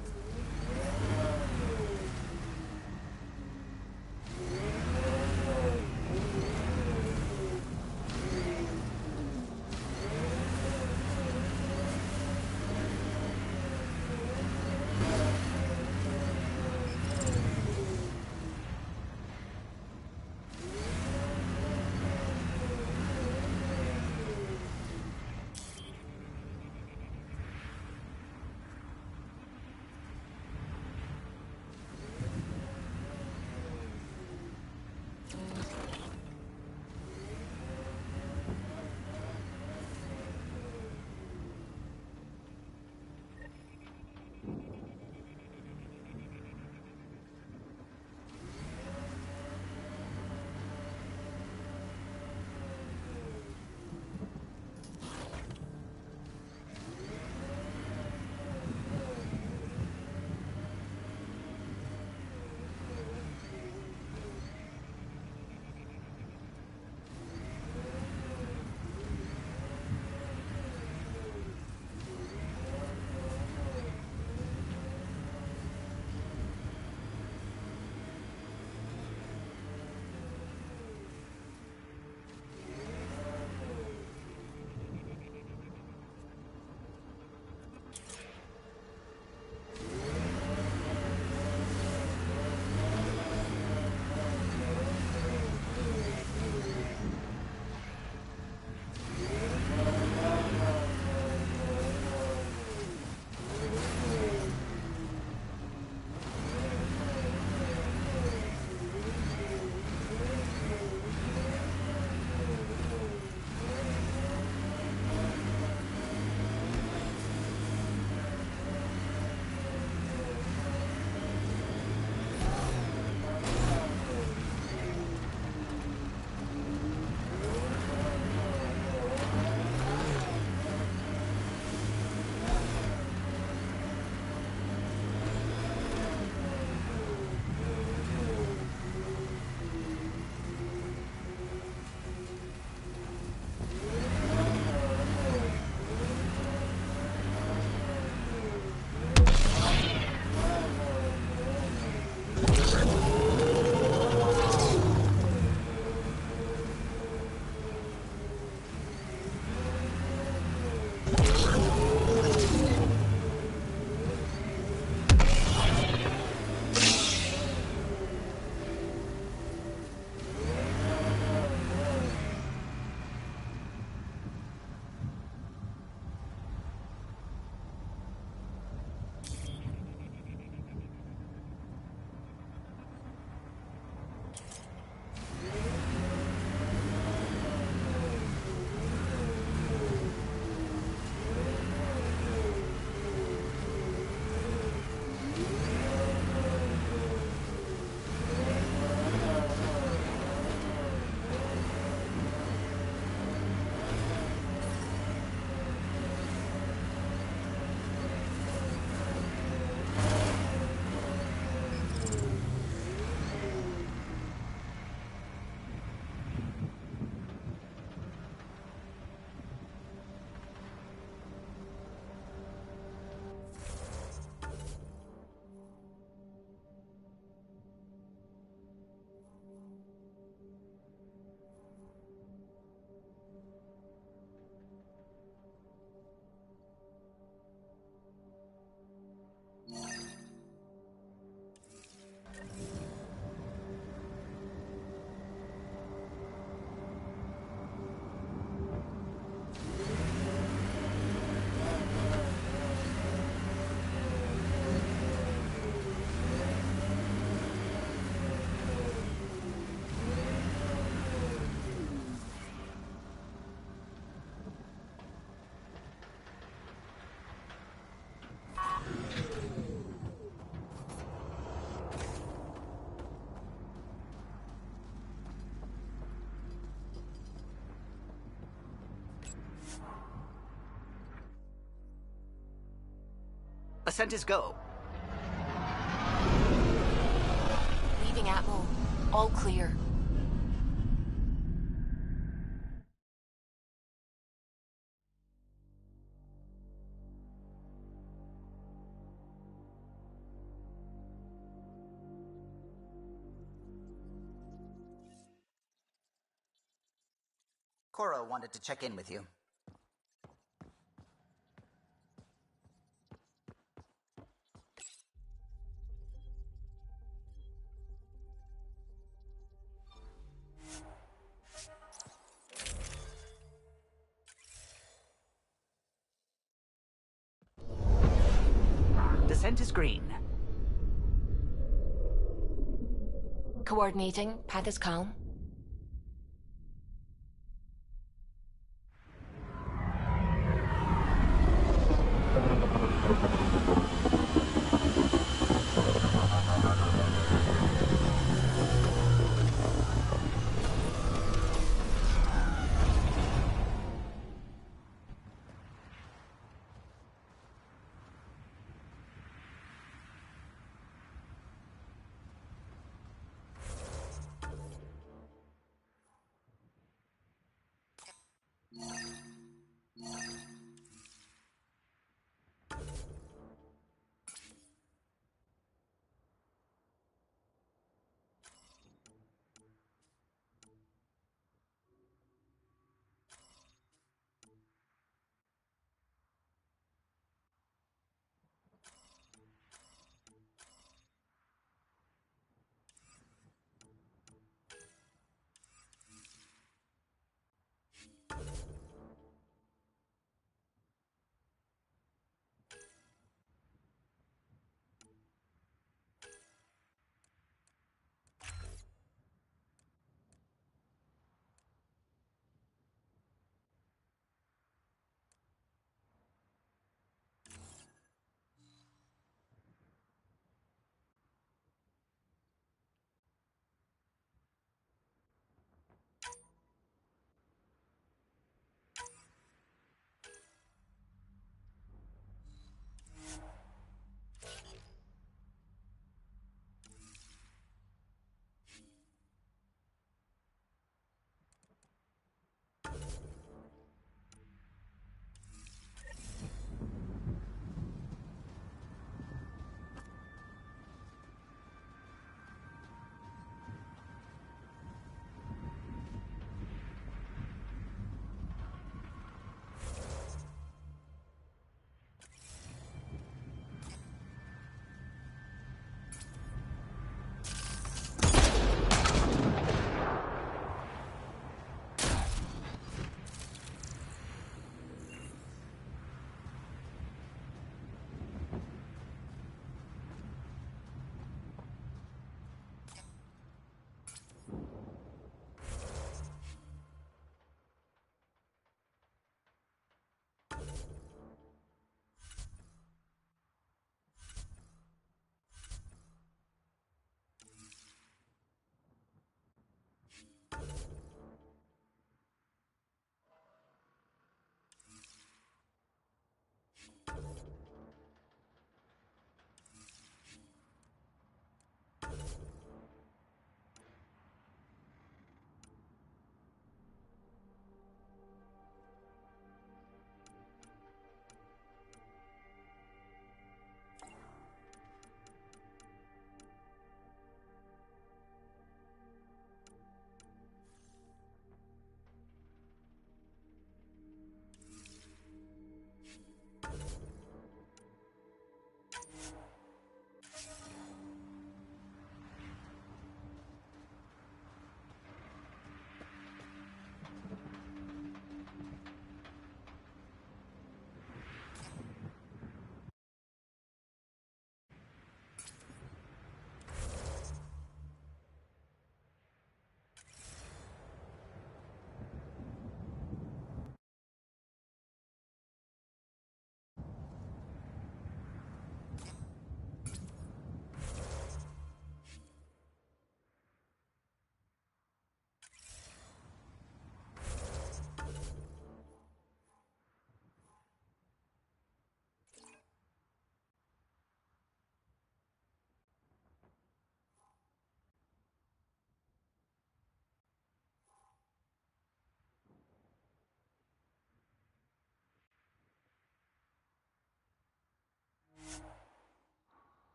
Ascent is go. Leaving Atmo. All clear. Cora wanted to check in with you. Descent is green. Coordinating. Path is calm.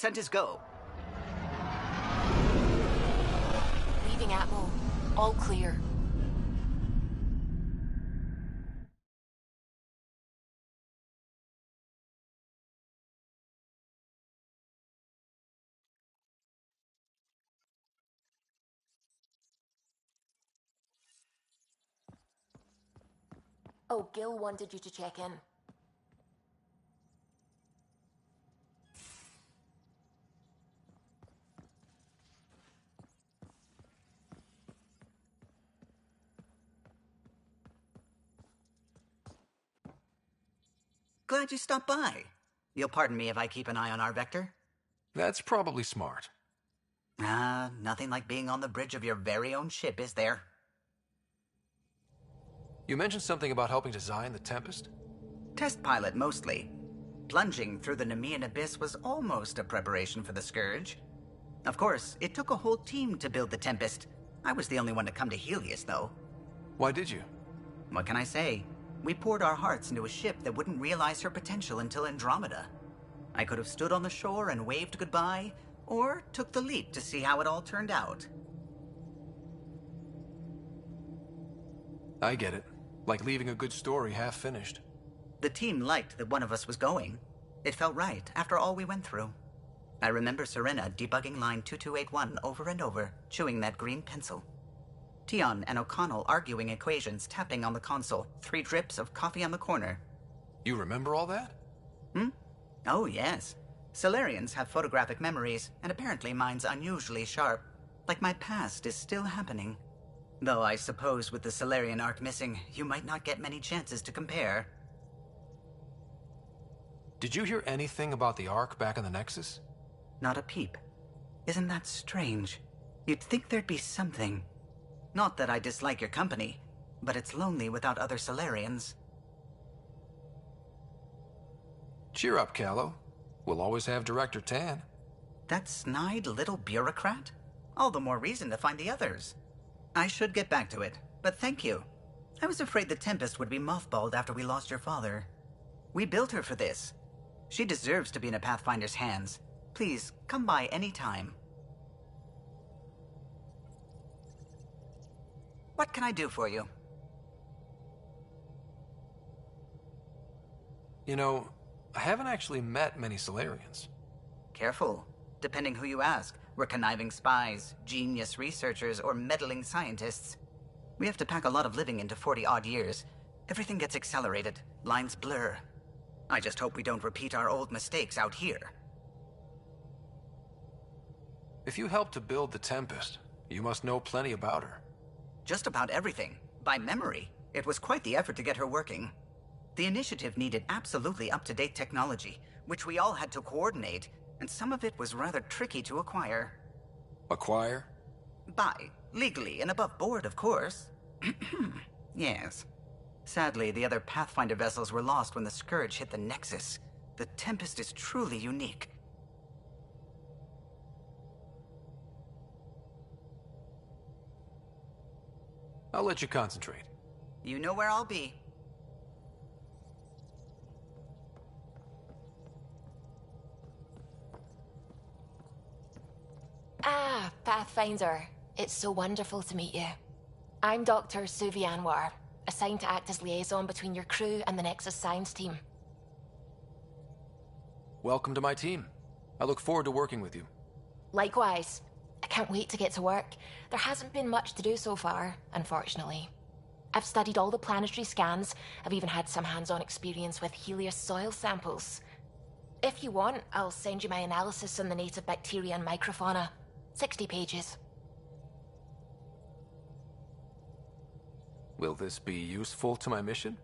Descent is go. Leaving Atmo. All clear. Oh, Gil wanted you to check in. Glad you stopped by. You'll pardon me if I keep an eye on our vector? That's probably smart. Nothing like being on the bridge of your very own ship, is there? You mentioned something about helping design the Tempest? Test pilot, mostly. Plunging through the Nemean abyss was almost a preparation for the Scourge. Of course, it took a whole team to build the Tempest. I was the only one to come to Helios, though. Why did you? What can I say? We poured our hearts into a ship that wouldn't realize her potential until Andrômeda. I could have stood on the shore and waved goodbye, or took the leap to see how it all turned out. I get it. Like leaving a good story half-finished. The team liked that one of us was going. It felt right, after all we went through. I remember Serena debugging line 2281 over and over, chewing that green pencil. Tion and O'Connell arguing equations, tapping on the console, 3 drips of coffee on the corner. You remember all that? Oh, yes. Solarians have photographic memories, and apparently mine's unusually sharp. Like my past is still happening. Though I suppose with the Solarian arc missing, you might not get many chances to compare. Did you hear anything about the Ark back in the Nexus? Not a peep. Isn't that strange? You'd think there'd be something. Not that I dislike your company, but it's lonely without other Solarians. Cheer up, Callow. We'll always have Director Tan. That snide little bureaucrat? All the more reason to find the others. I should get back to it, but thank you. I was afraid the Tempest would be mothballed after we lost your father. We built her for this. She deserves to be in a Pathfinder's hands. Please, come by any time. What can I do for you? You know, I haven't actually met many Solarians. Careful. Depending who you ask, we're conniving spies, genius researchers, or meddling scientists. We have to pack a lot of living into 40-odd years. Everything gets accelerated, lines blur. I just hope we don't repeat our old mistakes out here. If you helped to build the Tempest, you must know plenty about her. Just about everything. By memory. It was quite the effort to get her working. The initiative needed absolutely up-to-date technology, which we all had to coordinate, and some of it was rather tricky to acquire. Acquire? Buy. Legally and above board, of course. Yes. Sadly, the other Pathfinder vessels were lost when the Scourge hit the Nexus. The Tempest is truly unique. I'll let you concentrate. You know where I'll be. Ah, Pathfinder. It's so wonderful to meet you. I'm Dr. Suvi Anwar, assigned to act as liaison between your crew and the Nexus science team. Welcome to my team. I look forward to working with you. Likewise. I can't wait to get to work. There hasn't been much to do so far, unfortunately. I've studied all the planetary scans. I've even had some hands-on experience with Helios soil samples. If you want, I'll send you my analysis on the native bacteria and microfauna. 60 pages. Will this be useful to my mission?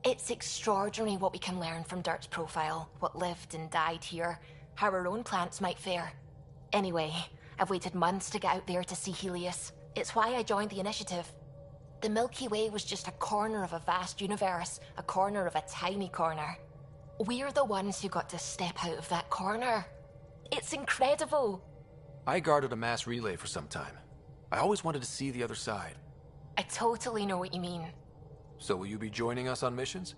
It's extraordinary what we can learn from Dirt's profile, what lived and died here, how our own plants might fare. Anyway, I've waited months to get out there to see Helios. It's why I joined the initiative. The Milky Way was just a corner of a vast universe, a corner of a tiny corner. We're the ones who got to step out of that corner. It's incredible. I guarded a mass relay for some time. I always wanted to see the other side. I totally know what you mean. So will you be joining us on missions?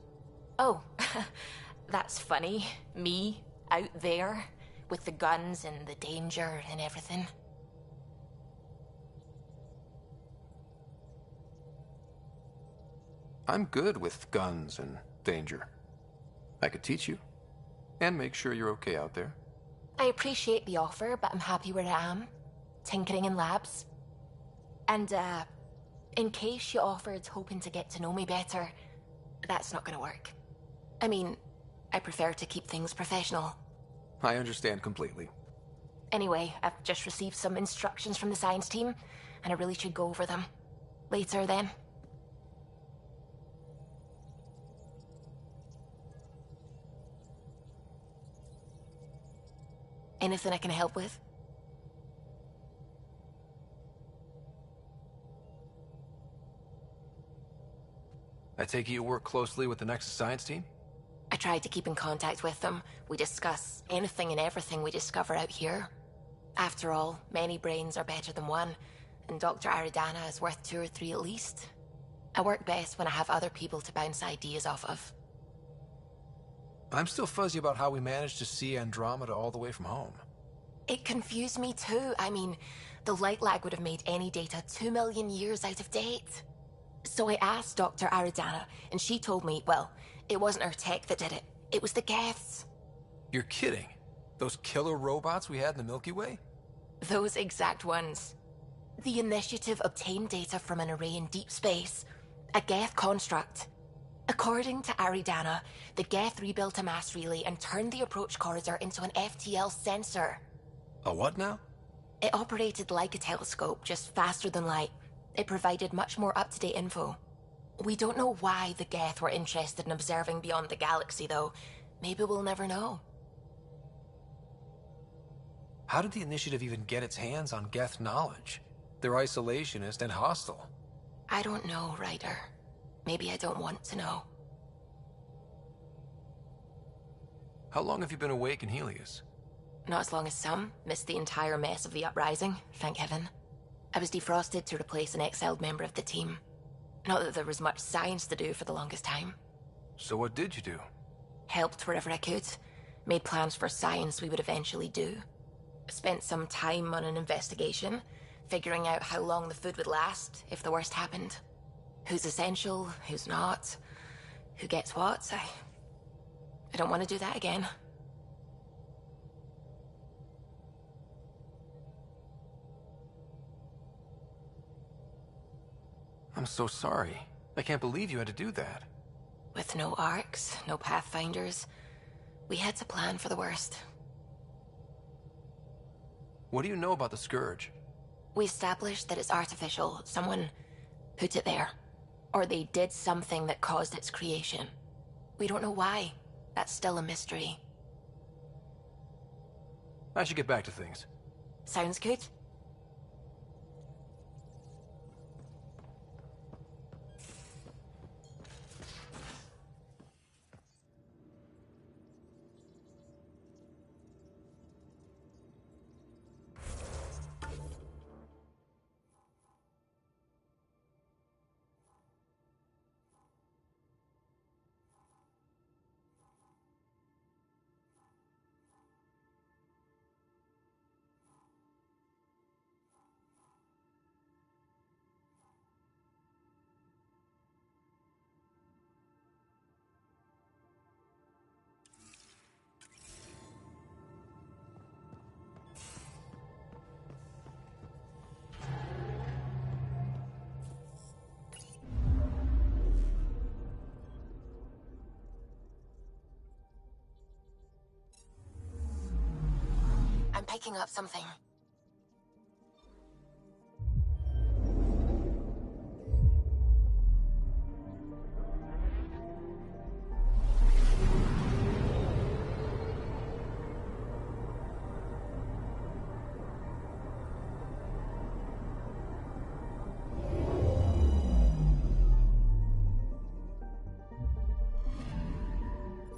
Oh, that's funny. Me, out there. with the guns and the danger and everything. I'm good with guns and danger. I could teach you, and make sure you're okay out there. I appreciate the offer, but I'm happy where I am. Tinkering in labs. And, in case you offered hoping to get to know me better, that's not gonna work. I mean, I prefer to keep things professional. I understand completely. Anyway, I've just received some instructions from the science team, and I really should go over them. Later, then. Anything I can help with? I take it you work closely with the Nexus science team? I try to keep in contact with them. We discuss anything and everything we discover out here. After all, many brains are better than one, and Dr. Aridana is worth 2 or 3 at least. I work best when I have other people to bounce ideas off of. I'm still fuzzy about how we managed to see Andromeda all the way from home. It confused me too. I mean, the light lag would have made any data 2 million years out of date. So I asked Dr. Aridana, and she told me, well, it wasn't her tech that did it. It was the Geths. You're kidding. Those killer robots we had in the Milky Way? Those exact ones. The Initiative obtained data from an array in deep space, a Geth construct. According to Aridana, the Geth rebuilt a mass relay and turned the approach corridor into an FTL sensor. A what now? It operated like a telescope, just faster than light. It provided much more up-to-date info. We don't know why the Geth were interested in observing beyond the galaxy, though. Maybe we'll never know. How did the Initiative even get its hands on Geth knowledge? They're isolationist and hostile. I don't know, Ryder. Maybe I don't want to know. How long have you been awake in Helios? Not as long as some. Missed the entire mess of the uprising, thank heaven. I was defrosted to replace an exiled member of the team. Not that there was much science to do for the longest time. So what did you do? Helped wherever I could. Made plans for science we would eventually do. Spent some time on an investigation, figuring out how long the food would last if the worst happened. Who's essential, who's not, who gets what. I don't want to do that again. I'm so sorry. I can't believe you had to do that. With no arcs, no pathfinders, we had to plan for the worst. What do you know about the Scourge? We established that it's artificial. Someone put it there. Or they did something that caused its creation. We don't know why. That's still a mystery. I should get back to things. Sounds good. I'm picking up something.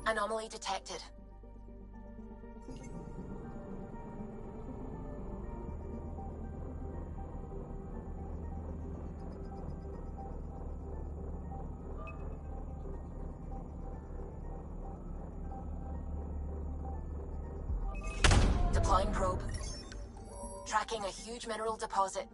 Anomaly detected. tracking a huge mineral deposit.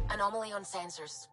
Anomaly on sensors.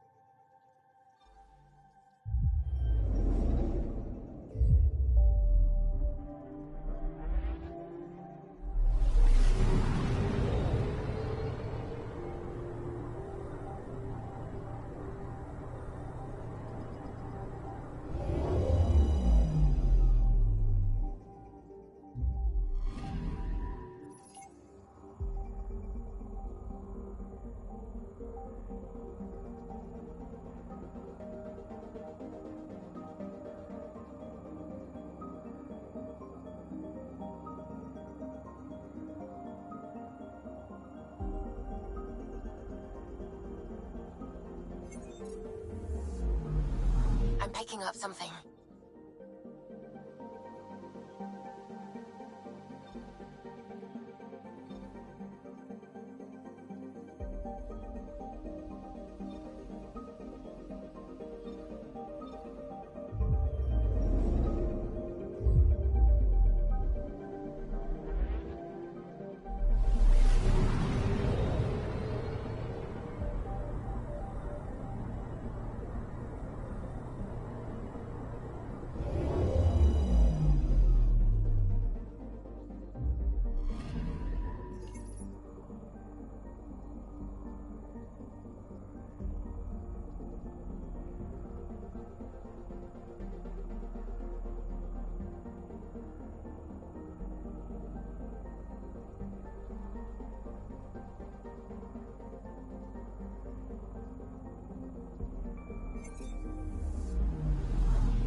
I'm picking up something.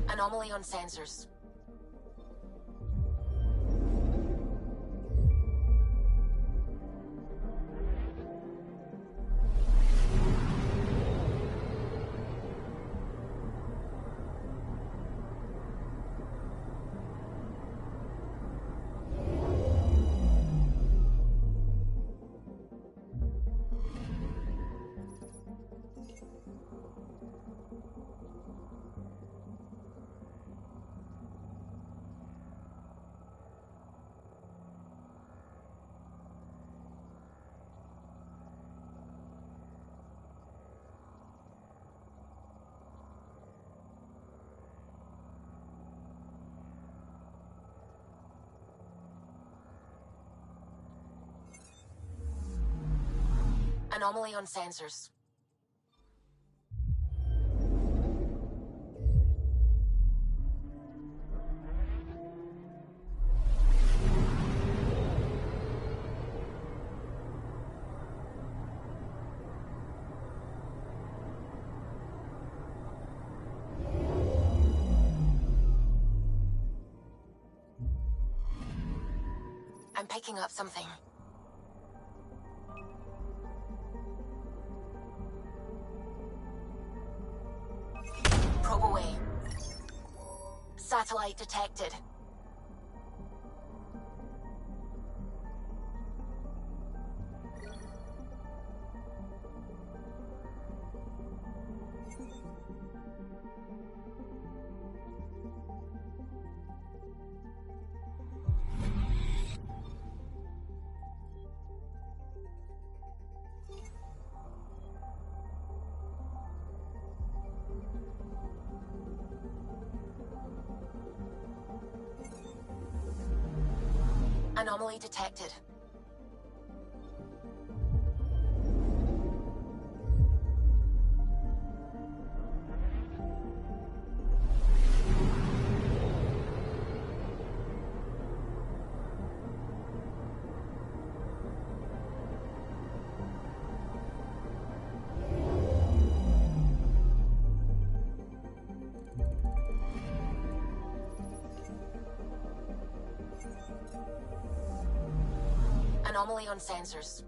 Anomaly on sensors. Anomaly on sensors. I'm picking up something. Satellite detected. Anomaly detected. Anomaly on sensors.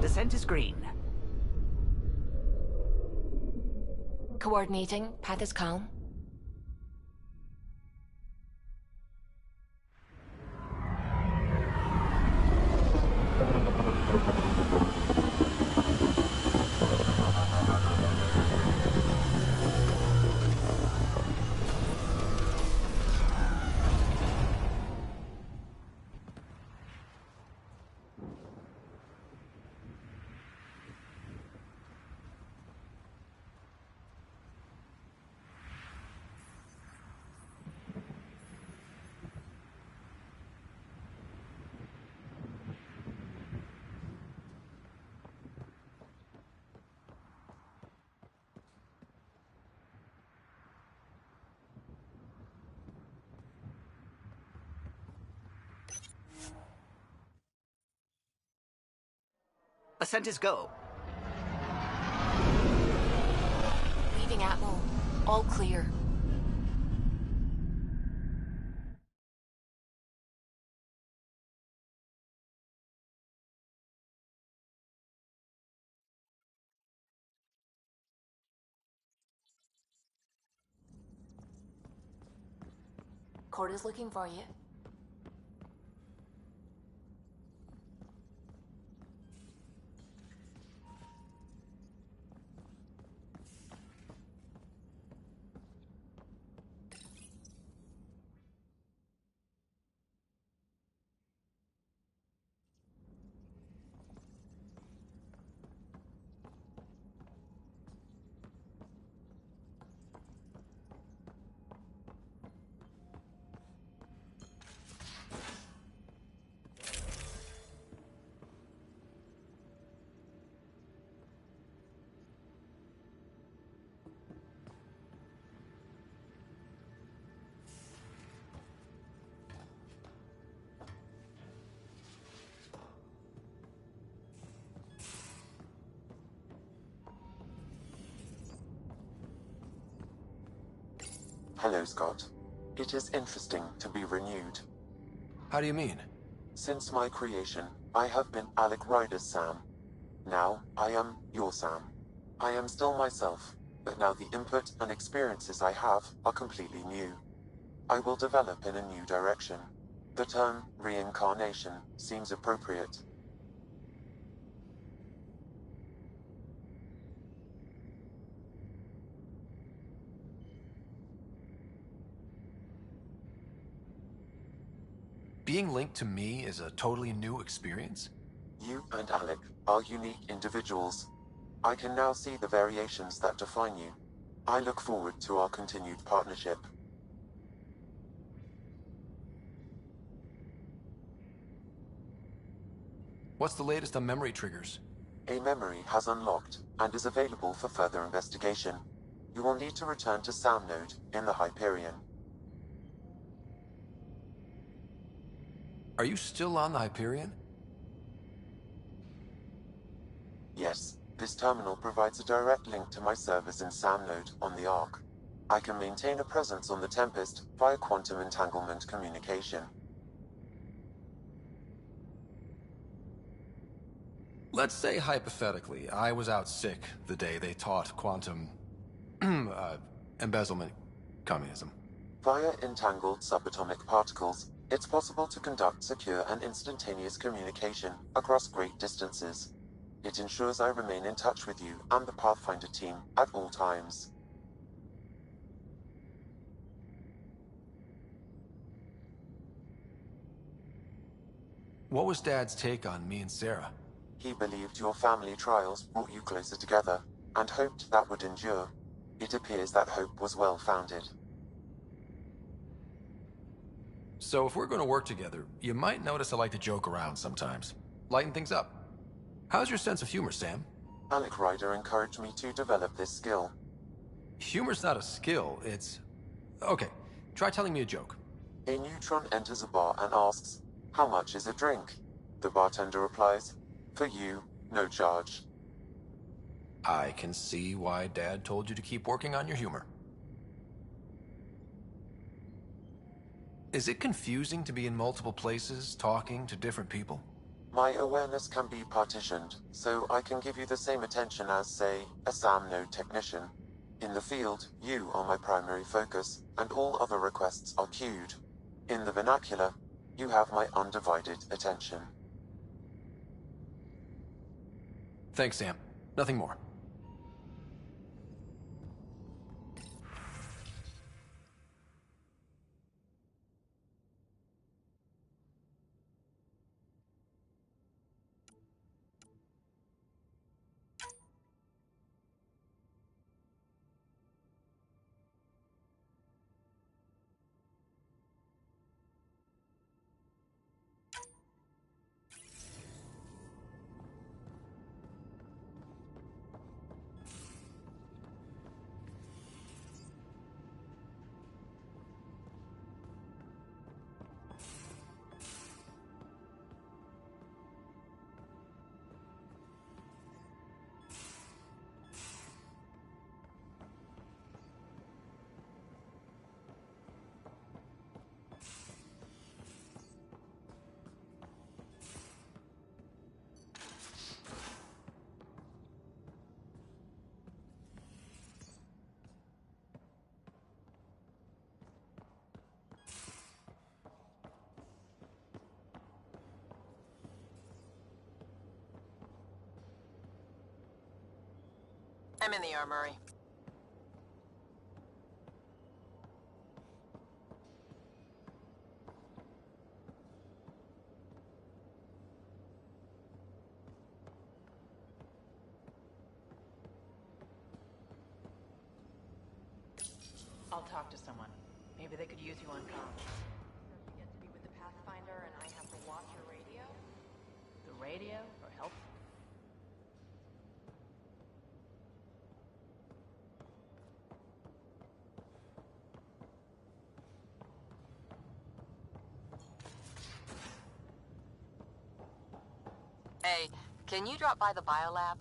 Descent is green. Coordinating. Path is calm. Ascent is go. Leaving Atmo. All clear. Corda's looking for you. Hello, Scott. It is interesting to be renewed. How do you mean? Since my creation, I have been Alec Ryder's Sam. Now, I am your Sam. I am still myself, but now the input and experiences I have are completely new. I will develop in a new direction. The term reincarnation seems appropriate. Being linked to me is a totally new experience? You and Alec are unique individuals. I can now see the variations that define you. I look forward to our continued partnership. What's the latest on memory triggers? A memory has unlocked and is available for further investigation. You will need to return to Sound Node in the Hyperion. Are you still on the Hyperion? Yes, this terminal provides a direct link to my servers in Sound Node on the Ark. I can maintain a presence on the Tempest via quantum entanglement communication. Let's say, hypothetically, I was out sick the day they taught quantum... embezzlement communism. Via entangled subatomic particles, it's possible to conduct secure and instantaneous communication across great distances. It ensures I remain in touch with you and the Pathfinder team at all times. What was Dad's take on me and Sarah? He believed your family trials brought you closer together, and hoped that would endure. It appears that hope was well-founded. So if we're going to work together, you might notice I like to joke around sometimes. Lighten things up. How's your sense of humor, Sam? Alec Ryder encouraged me to develop this skill. Humor's not a skill, it's... Okay, try telling me a joke. A neutron enters a bar and asks, "How much is a drink?" The bartender replies, "For you, no charge." I can see why Dad told you to keep working on your humor. Is it confusing to be in multiple places, talking to different people? My awareness can be partitioned, so I can give you the same attention as, say, a SAM node technician. In the field, you are my primary focus, and all other requests are queued. In the vernacular, you have my undivided attention. Thanks, Sam. Nothing more. I'm in the armory. I'll talk to someone. Maybe they could use you on comms. You get to be with the Pathfinder and I have to watch your radio? The radio for help? Hey, can you drop by the biolab?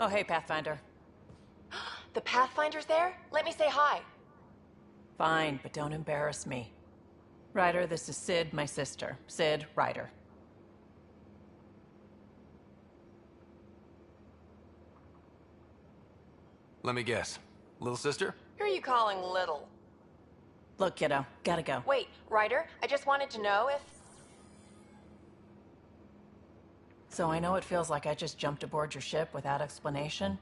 Oh, hey, Pathfinder. The Pathfinder's there? Let me say hi. Fine, but don't embarrass me. Ryder, this is Sid, my sister. Sid, Ryder. Let me guess. Little sister? Who are you calling little? Look, kiddo, gotta go. Wait, Ryder, I just wanted to know if... So I know it feels like I just jumped aboard your ship without explanation.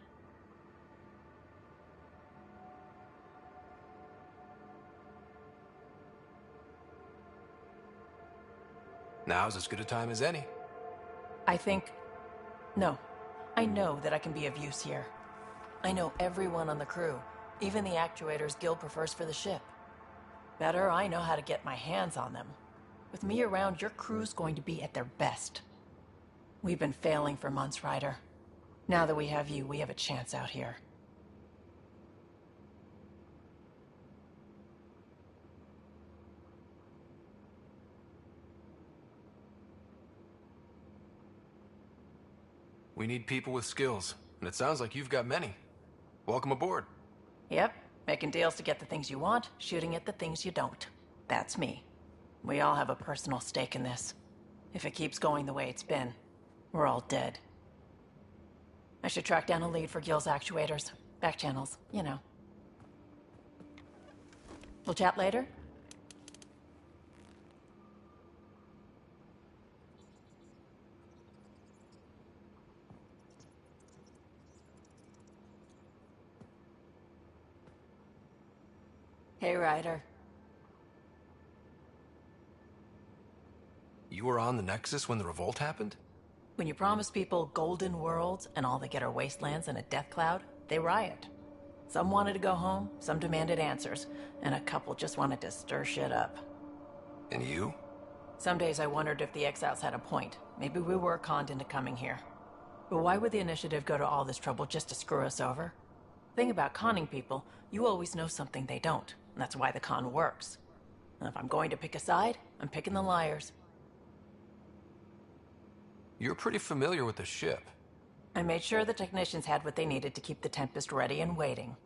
Now's as good a time as any. No. I know that I can be of use here. I know everyone on the crew, even the actuators Gil prefers for the ship. Better, I know how to get my hands on them. With me around, your crew's going to be at their best. We've been failing for months, Ryder. Now that we have you, we have a chance out here. We need people with skills, and it sounds like you've got many. Welcome aboard. Yep, making deals to get the things you want, shooting at the things you don't. That's me. We all have a personal stake in this. If it keeps going the way it's been, we're all dead. I should track down a lead for Gil's actuators. Back channels, you know. We'll chat later? Hey, Ryder. You were on the Nexus when the revolt happened? When you promise people golden worlds and all they get are wastelands and a death cloud, they riot. Some wanted to go home, some demanded answers, and a couple just wanted to stir shit up. And you? Some days I wondered if the exiles had a point. Maybe we were conned into coming here. But why would the Initiative go to all this trouble just to screw us over? Thing about conning people, you always know something they don't. And that's why the con works. And if I'm going to pick a side, I'm picking the liars. You're pretty familiar with the ship. I made sure the technicians had what they needed to keep the Tempest ready and waiting.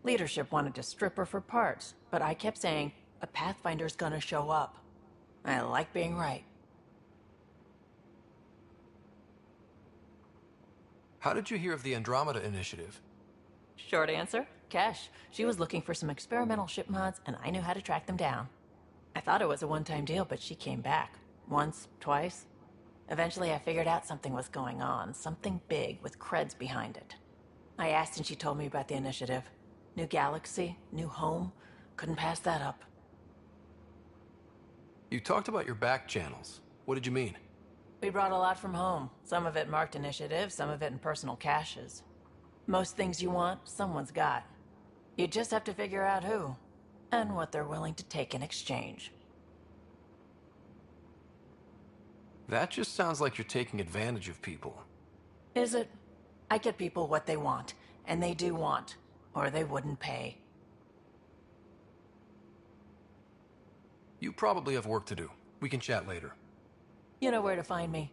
Leadership wanted to strip her for parts, but I kept saying, a Pathfinder's gonna show up. I like being right. How did you hear of the Andrômeda initiative? Short answer, Kesh. She was looking for some experimental ship mods, and I knew how to track them down. I thought it was a one-time deal, but she came back. Once, twice. Eventually I figured out something was going on, something big with creds behind it. I asked and she told me about the initiative. New galaxy, new home. Couldn't pass that up. You talked about your back channels. What did you mean? We brought a lot from home. Some of it marked initiative, some of it in personal caches. Most things you want, someone's got. You just have to figure out who, and what they're willing to take in exchange. That just sounds like you're taking advantage of people. Is it? I get people what they want, and they do want, or they wouldn't pay. You probably have work to do. We can chat later. You know where to find me.